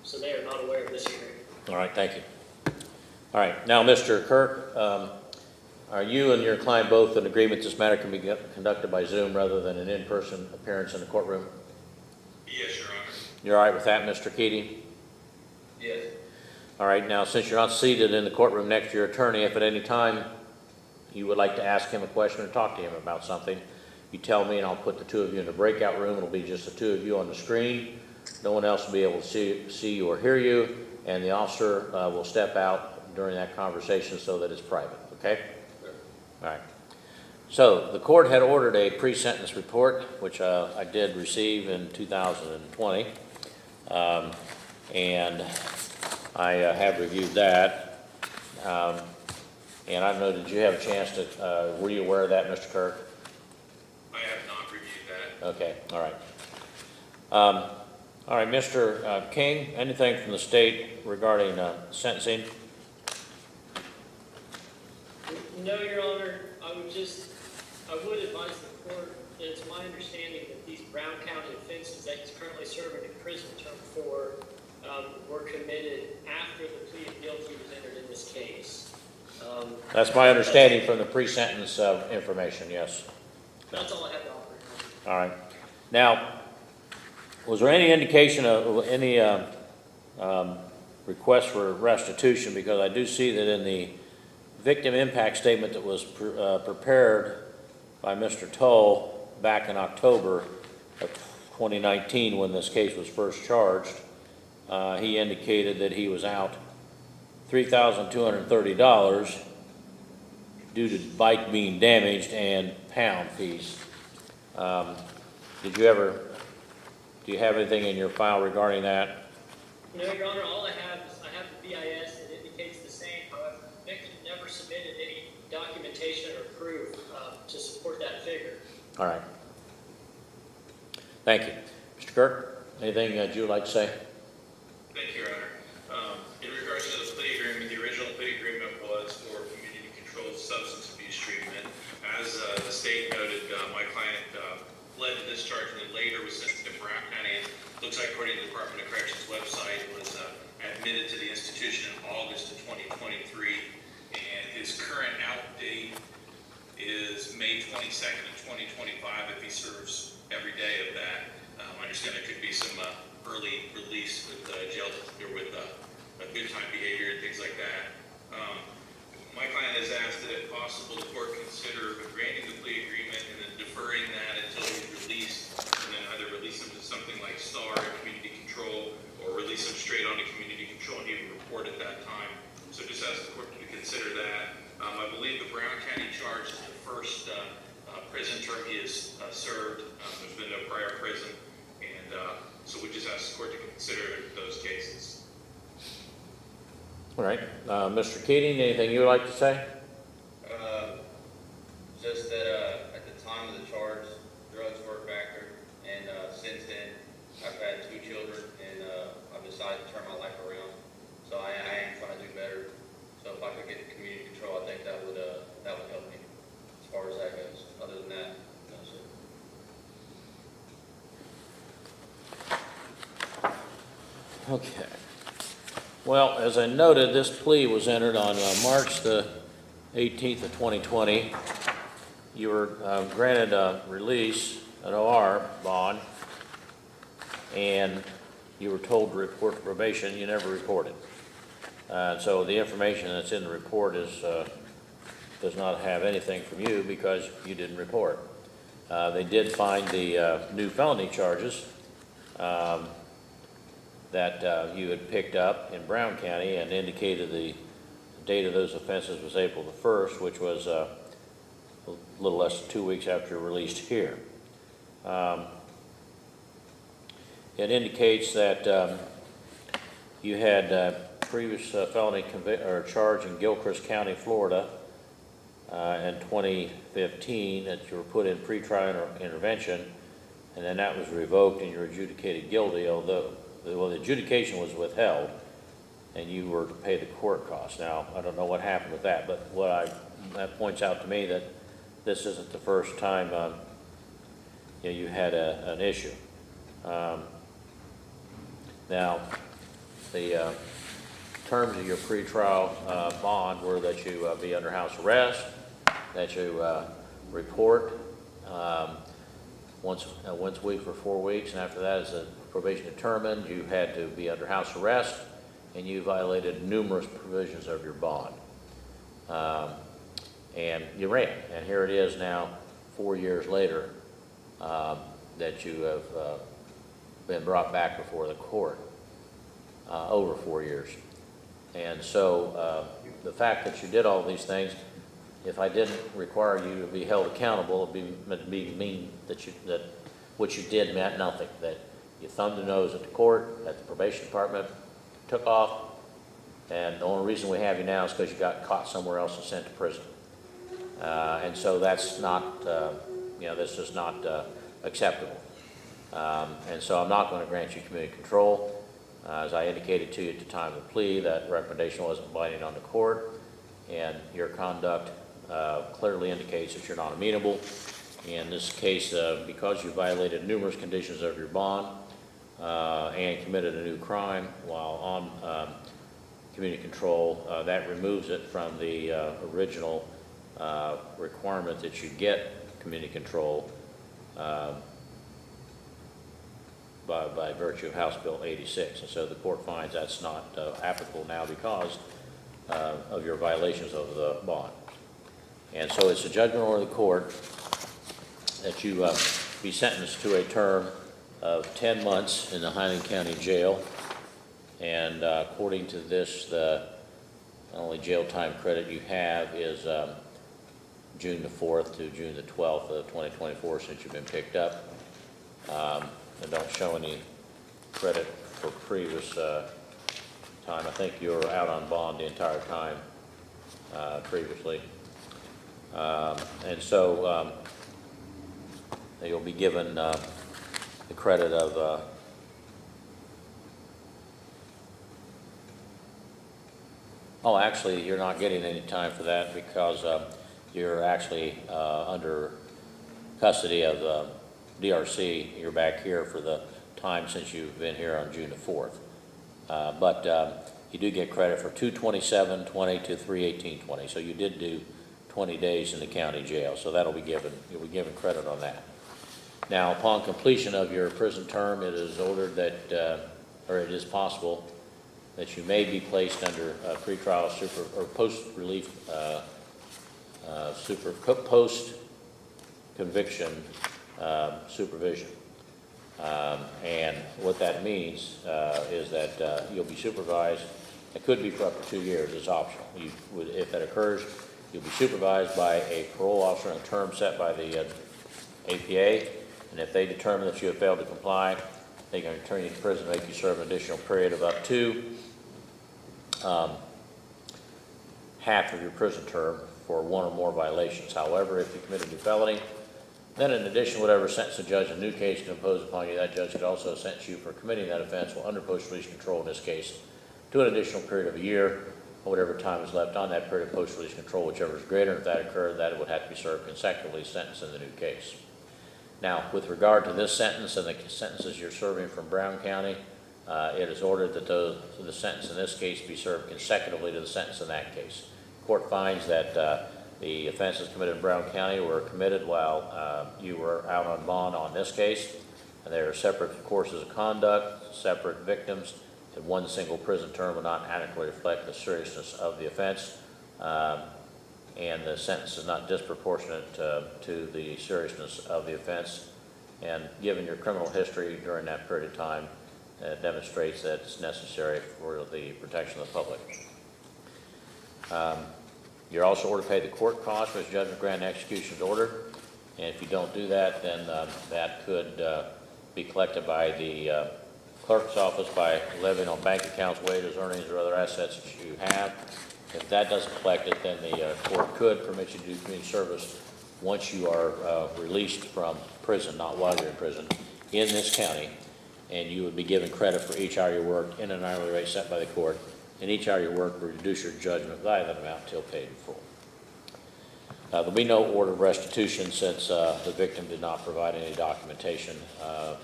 So they are not aware of this hearing. All right, thank you. All right, now, Mr. Kirk, are you and your client both in agreement this matter can be conducted by Zoom rather than an in-person appearance in the courtroom? Yes, Your Honor. You're all right with that, Mr. Keating? Yes. All right, now, since you're not seated in the courtroom next to your attorney, if at any time you would like to ask him a question or talk to him about something, you tell me and I'll put the two of you in the breakout room. It'll be just the two of you on the screen. No one else will be able to see you or hear you, and the officer will step out during that conversation so that it's private, okay? Sure. All right. So the court had ordered a pre-sentence report, which I did receive in 2020, and I have reviewed that. And I don't know, did you have a chance to, were you aware of that, Mr. Kirk? I have not reviewed that. Okay, all right. All right, Mr. King, anything from the state regarding sentencing? No, Your Honor, I would advise the court that it's my understanding that these Brown County offenses that he's currently serving a prison term for were committed after the plea of guilty was entered in this case. That's my understanding from the pre-sentence information, yes. That's all I have to offer. All right. Now, was there any indication of any request for restitution? Because I do see that in the victim impact statement that was prepared by Mr. Toll back in October of 2019 when this case was first charged, he indicated that he was out $3,230 due to bike being damaged and pound fees. Do you have anything in your file regarding that? No, Your Honor, all I have is I have the BIS that indicates the same. However, the victim never submitted any documentation or proof to support that figure. All right. Thank you. Mr. Kirk, anything that you would like to say? Thank you, Your Honor. In regards to the plea agreement, the original plea agreement was for community-controlled substance abuse treatment. As the state noted, my client led to discharge and then later was sent to Brown County. It looks like, according to the Department of Corrections website, was admitted to the institution in August of 2023, and his current out date is May 22nd of 2025 if he serves every day of that. I understand there could be some early release with jail or with good time behavior and things like that. My client has asked that if possible the court consider granting the plea agreement and then deferring that until he's released, and then either release him to something like STAR or community control, or release him straight onto community control and even report at that time. So just ask the court to consider that. I believe the Brown County charge is the first prison term he has served. There's been no prior prison, and so we just ask the court to consider those cases. All right. Mr. Keating, anything you would like to say? Just that at the time of the charge, Okay. Well, as I noted, this plea was entered on March the 18th of 2020. You were granted a release, an OR bond, and you were told to report to probation. You never reported. So the information that's in the report does not have anything from you because you didn't report. They did find the new felony charges that you had picked up in Brown County and indicated the date of those offenses was April the 1st, which was a little less than 2 weeks after you were released here. It indicates that you had previous felony charge in Gilchrist County, Florida in 2015 that you were put in pretrial intervention, and then that was revoked and you were adjudicated guilty, although the adjudication was withheld and you were to pay the court costs. Now, I don't know what happened with that, but that points out to me that this isn't the first time you had an issue. Now, the terms of your pretrial bond were that you be under house arrest, that you report once a week for 4 weeks, and after that, as the probation determined, you had to be under house arrest, and you violated numerous provisions of your bond. And you ran, and here it is now, 4 years later, that you have been brought back before the court, over 4 years. And so the fact that you did all these things, if I didn't require you to be held accountable, it'd be mean that what you did meant nothing, that you thumbed the nose at the court, at the probation department, took off, and the only reason we have you now is because you got caught somewhere else and sent to prison. And so that's not, this is not acceptable. And so I'm not going to grant you community control. As I indicated to you at the time of the plea, that recommendation wasn't binding on the court, and your conduct clearly indicates that you're not amenable. In this case, because you violated numerous conditions of your bond and committed a new crime while on community control, that removes it from the original requirement that you get community control by virtue of House Bill 86. And so the court finds that's not applicable now because of your violations of the bond. And so it's a judgment order of the court that you be sentenced to a term of 10 months in the Highland County Jail. And according to this, the only jail time credit you have is June the 4th to June the 12th of 2024 since you've been picked up. And don't show any credit for previous time. I think you were out on bond the entire time previously. And so you'll be given the credit of oh, actually, you're not getting any time for that because you're actually under custody of DRC. You're back here for the time since you've been here on June the 4th. But you do get credit for 2/27/20 to 3/18/20. So you did do 20 days in the county jail. So that'll be given, you'll be given credit on that. Now, upon completion of your prison term, it is ordered that, or it is possible that you may be placed under pretrial or post-relief post-conviction supervision. And what that means is that you'll be supervised. It could be for up to 2 years. It's optional. If that occurs, you'll be supervised by a parole officer in a term set by the APA. And if they determine that you have failed to comply, they can return you to prison and make you serve an additional period of up to half of your prison term for one or more violations. However, if you commit a new felony, then in addition, whatever sentence the judge in a new case can impose upon you, that judge could also sentence you for committing that offense while under post-release control, in this case, to an additional period of a year, or whatever time is left on that period of post-release control, whichever is greater. If that occurred, that it would have to be served consecutively, sentenced in the new case. Now, with regard to this sentence and the sentences you're serving from Brown County, it is ordered that the sentence in this case be served consecutively to the sentence in that case. Court finds that the offenses committed in Brown County were committed while you were out on bond on this case, and they are separate courses of conduct, separate victims, and one single prison term would not adequately reflect the seriousness of the offense, and the sentence is not disproportionate to the seriousness of the offense. And given your criminal history during that period of time, it demonstrates that it's necessary for the protection of the public. You're also ordered to pay the court costs which judgment, grant, and execution is ordered. And if you don't do that, then that could be collected by the clerk's office by levying on bank accounts, wages, earnings, or other assets that you have. If that doesn't collect it, then the court could permit you to do community service once you are released from prison, not while you're in prison, in this county, and you would be given credit for each hour you worked in an hourly rate set by the court, and each hour you work will reduce your judgment by that amount until paid in full. There'll be no order of restitution since the victim did not provide any documentation,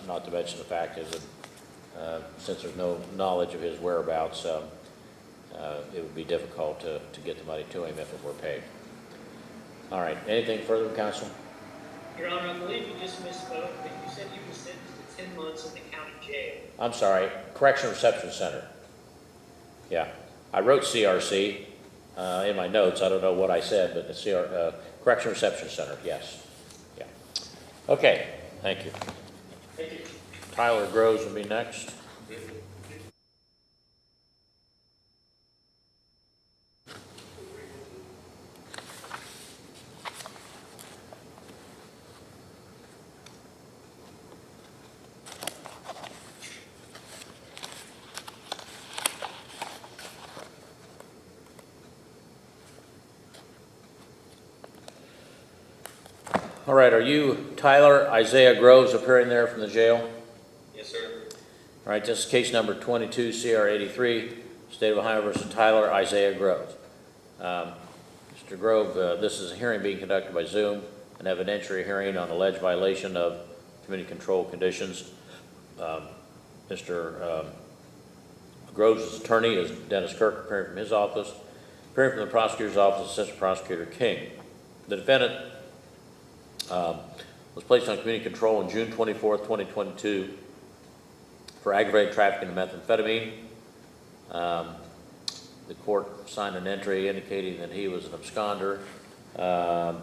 not to mention the fact is that since there's no knowledge of his whereabouts, it would be difficult to get the money to him if it were paid. All right, anything further, counsel? Your Honor, I believe you just misspoke, but you said you were sentenced to 10 months in the county jail. I'm sorry, Correction Reception Center. Yeah, I wrote CRC in my notes. I don't know what I said, but the Correction Reception Center, yes. Yeah. Okay, thank you. Thank you. Tyler Groves will be next. All right, are you Tyler Isaiah Groves appearing there from the jail? Yes, sir. All right, this is case number 22 CR 83, State of Ohio versus Tyler Isaiah Groves. Mr. Grove, this is a hearing being conducted by Zoom, an evidentiary hearing on alleged violation of community control conditions. Mr. Groves' attorney is Dennis Kirk, appearing from his office. Appearing from the prosecutor's office, Assistant Prosecutor Keing. The defendant was placed on community control on June 24th, 2022 for aggravated trafficking of methamphetamine. The court signed an entry indicating that he was an absconder, I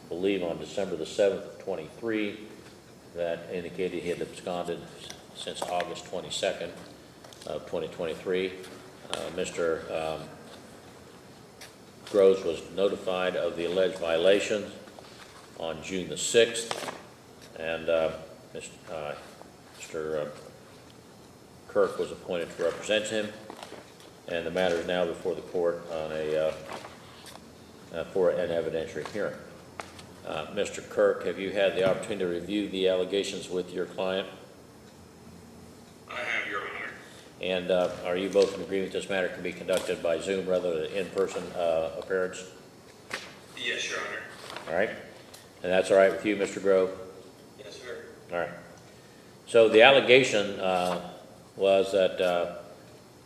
believe on December the 7th, 23, that indicated he had absconded since August 22nd of 2023. Mr. Groves was notified of the alleged violations on June the 6th, and Mr. Kirk was appointed to represent him, and the matter is now before the court on for an evidentiary hearing. Mr. Kirk, have you had the opportunity to review the allegations with your client? I have, Your Honor. And are you both in agreement this matter can be conducted by Zoom rather than in-person appearance? Yes, Your Honor. All right. And that's all right with you, Mr. Grove? Yes, sir. All right. So the allegation was that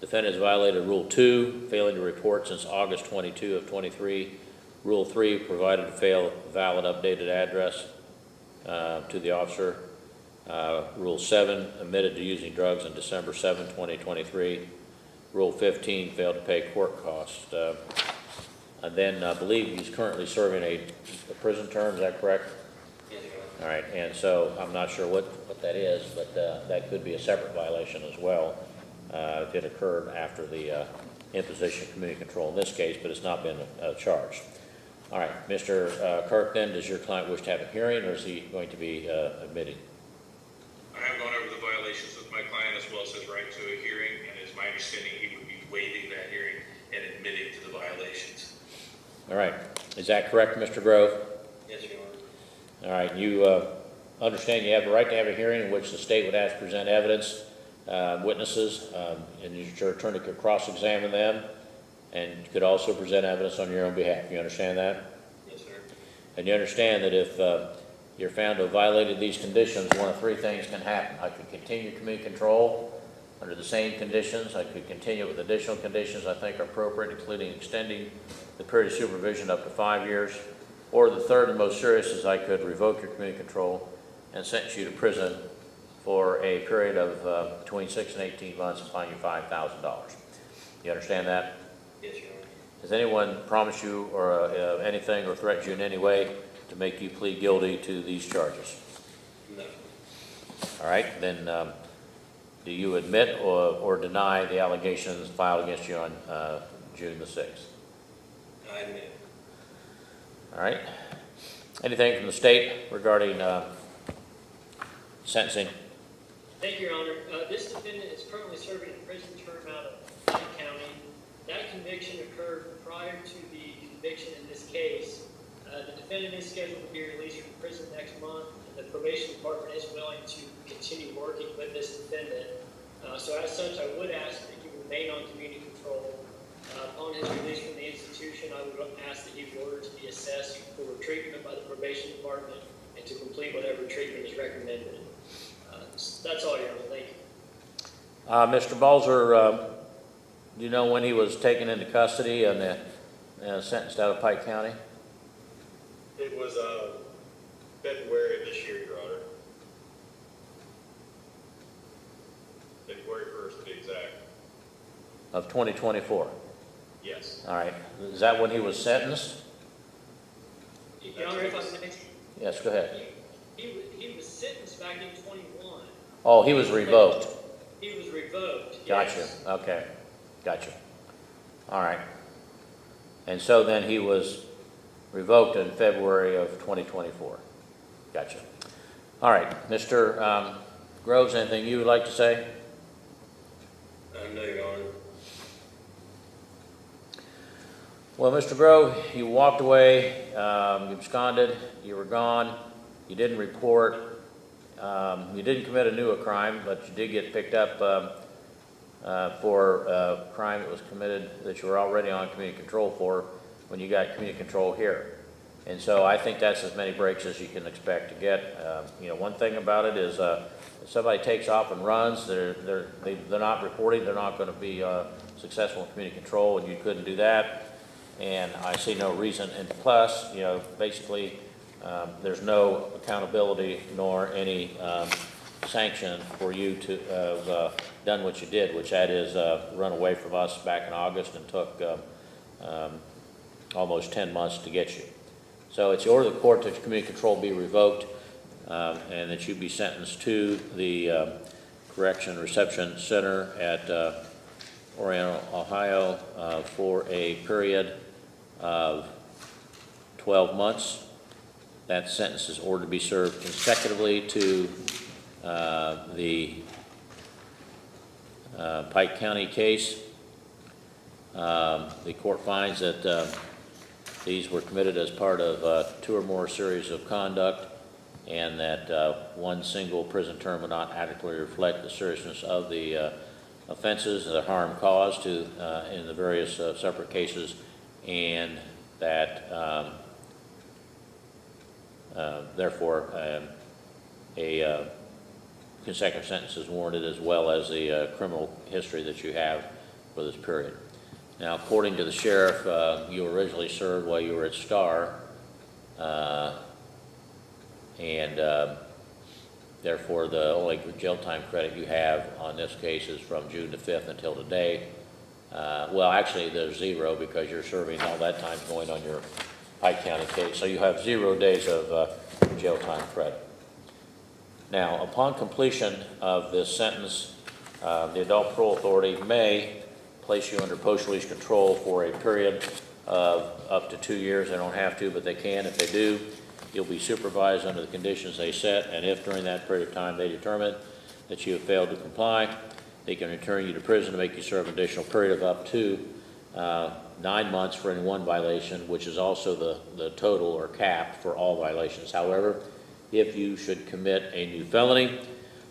defendant has violated Rule 2, failing to report since August 22 of 23. Rule 3, provided a valid updated address to the officer. Rule 7, admitted to using drugs on December 7, 2023. Rule 15, failed to pay court costs. And then I believe he's currently serving a prison term, is that correct? Yes, Your Honor. All right, and so I'm not sure what that is, but that could be a separate violation as well if it occurred after the imposition of community control in this case, but it's not been charged. All right, Mr. Kirk, then, does your client wish to have a hearing, or is he going to be admitted? I have gone over the violations with my client as well as his right to a hearing, and it's my understanding he would be waiving that hearing and admitting to the violations. All right, is that correct, Mr. Grove? Yes, Your Honor. All right, you understand you have the right to have a hearing in which the state would have to present evidence, witnesses, and your attorney could cross-examine them, and you could also present evidence on your own behalf. You understand that? Yes, sir. And you understand that if you're found to have violated these conditions, one of three things can happen. I could continue community control under the same conditions. I could continue with additional conditions I think are appropriate, including extending the period of supervision up to 5 years. Or the third and most serious is I could revoke your community control and sentence you to prison for a period of between 6 and 18 months and fine you $5,000. You understand that? Yes, Your Honor. Has anyone promised you or anything or threatened you in any way to make you plead guilty to these charges? No. All right, then do you admit or deny the allegations filed against you on June the 6th? I admit. All right. Anything from the state regarding sentencing? Thank you, Your Honor. This defendant is currently serving a prison term out of Plea County. That conviction occurred prior to the conviction in this case. The defendant is scheduled to be released from prison next month, and the probation department is willing to continue working with this defendant. So as such, I would ask that he remain on community control. Upon his release from the institution, I would ask that he be ordered to be assessed for treatment by the probation department and to complete whatever treatment is recommended. That's all, Your Honor. Thank you. Mr. Balzer, do you know when he was taken into custody and sentenced out of Pike County? It was February of this year, Your Honor. February 1st, to be exact. Of 2024? Yes. All right. Is that when he was sentenced? Your Honor, if I may, Yes, go ahead. he was sentenced back in 21. Oh, he was revoked. He was revoked. Gotcha. Yes. Okay. Gotcha. All right. And so then he was revoked in February of 2024. Gotcha. All right. Mr. Groves, anything you would like to say? No, Your Honor. Well, Mr. Grove, you walked away, you absconded, you were gone, you didn't report, you didn't commit a new crime, but you did get picked up for a crime that was committed that you were already on community control for when you got community control here. And so I think that's as many breaks as you can expect to get. You know, one thing about it is if somebody takes off and runs, they're not reporting, they're not going to be successful in community control, and you couldn't do that. And I see no reason. And plus, you know, basically, there's no accountability nor any sanction for you to have done what you did, which that is run away from us back in August and took almost 10 months to get you. So it's the order of the court that community control be revoked and that you be sentenced to the Correction Reception Center at Oriental, Ohio for a period of 12 months. That sentence is ordered to be served consecutively to the Pike County case. The court finds that these were committed as part of 2 or more series of conduct, and that one single prison term would not adequately reflect the seriousness of the offenses and the harm caused to in the various separate cases, and that therefore a consecutive sentence is warranted, as well as the criminal history that you have for this period. Now, according to the sheriff, you originally served while you were at Star, and therefore the only jail time credit you have on this case is from June the 5th until today. Well, actually there's 0 because you're serving all that time going on your Pike County case. So you have 0 days of jail time credit. Now, upon completion of this sentence, the Adult Parole Authority may place you under post-release control for a period of up to 2 years. They don't have to, but they can. If they do, you'll be supervised under the conditions they set, and if during that period of time they determine that you have failed to comply, they can return you to prison to make you serve an additional period of up to 9 months for any one violation, which is also the total or cap for all violations. However, if you should commit a new felony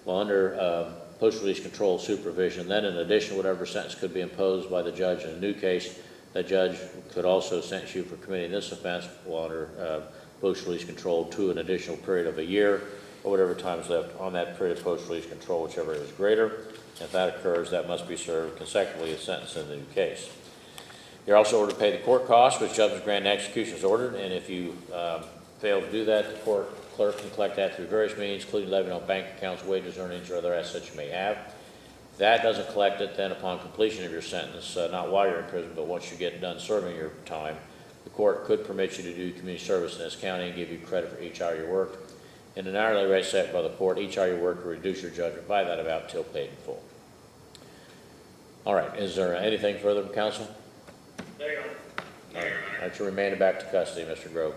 while under post-release control supervision, then in addition to whatever sentence could be imposed by the judge in a new case, the judge could also sentence you for committing this offense while under post-release control to an additional period of a year, or whatever time is left on that period of post-release control, whichever is greater. If that occurs, that must be served consecutively as sentence in the new case. You're also ordered to pay the court costs, which judgment, grant, and execution is ordered, and if you fail to do that, the court clerk can collect that through various means, including levying on bank accounts, wages, earnings, or other assets you may have. If that doesn't collect it, then upon completion of your sentence, not while you're in prison, but once you get done serving your time, the court could permit you to do community service in this county and give you credit for each hour you worked. In an hourly rate set by the court, each hour you work will reduce your judgment by that amount until paid in full. All right, is there anything further from counsel? No, Your Honor. No, Your Honor. All right, you're remanded back to custody, Mr. Grove.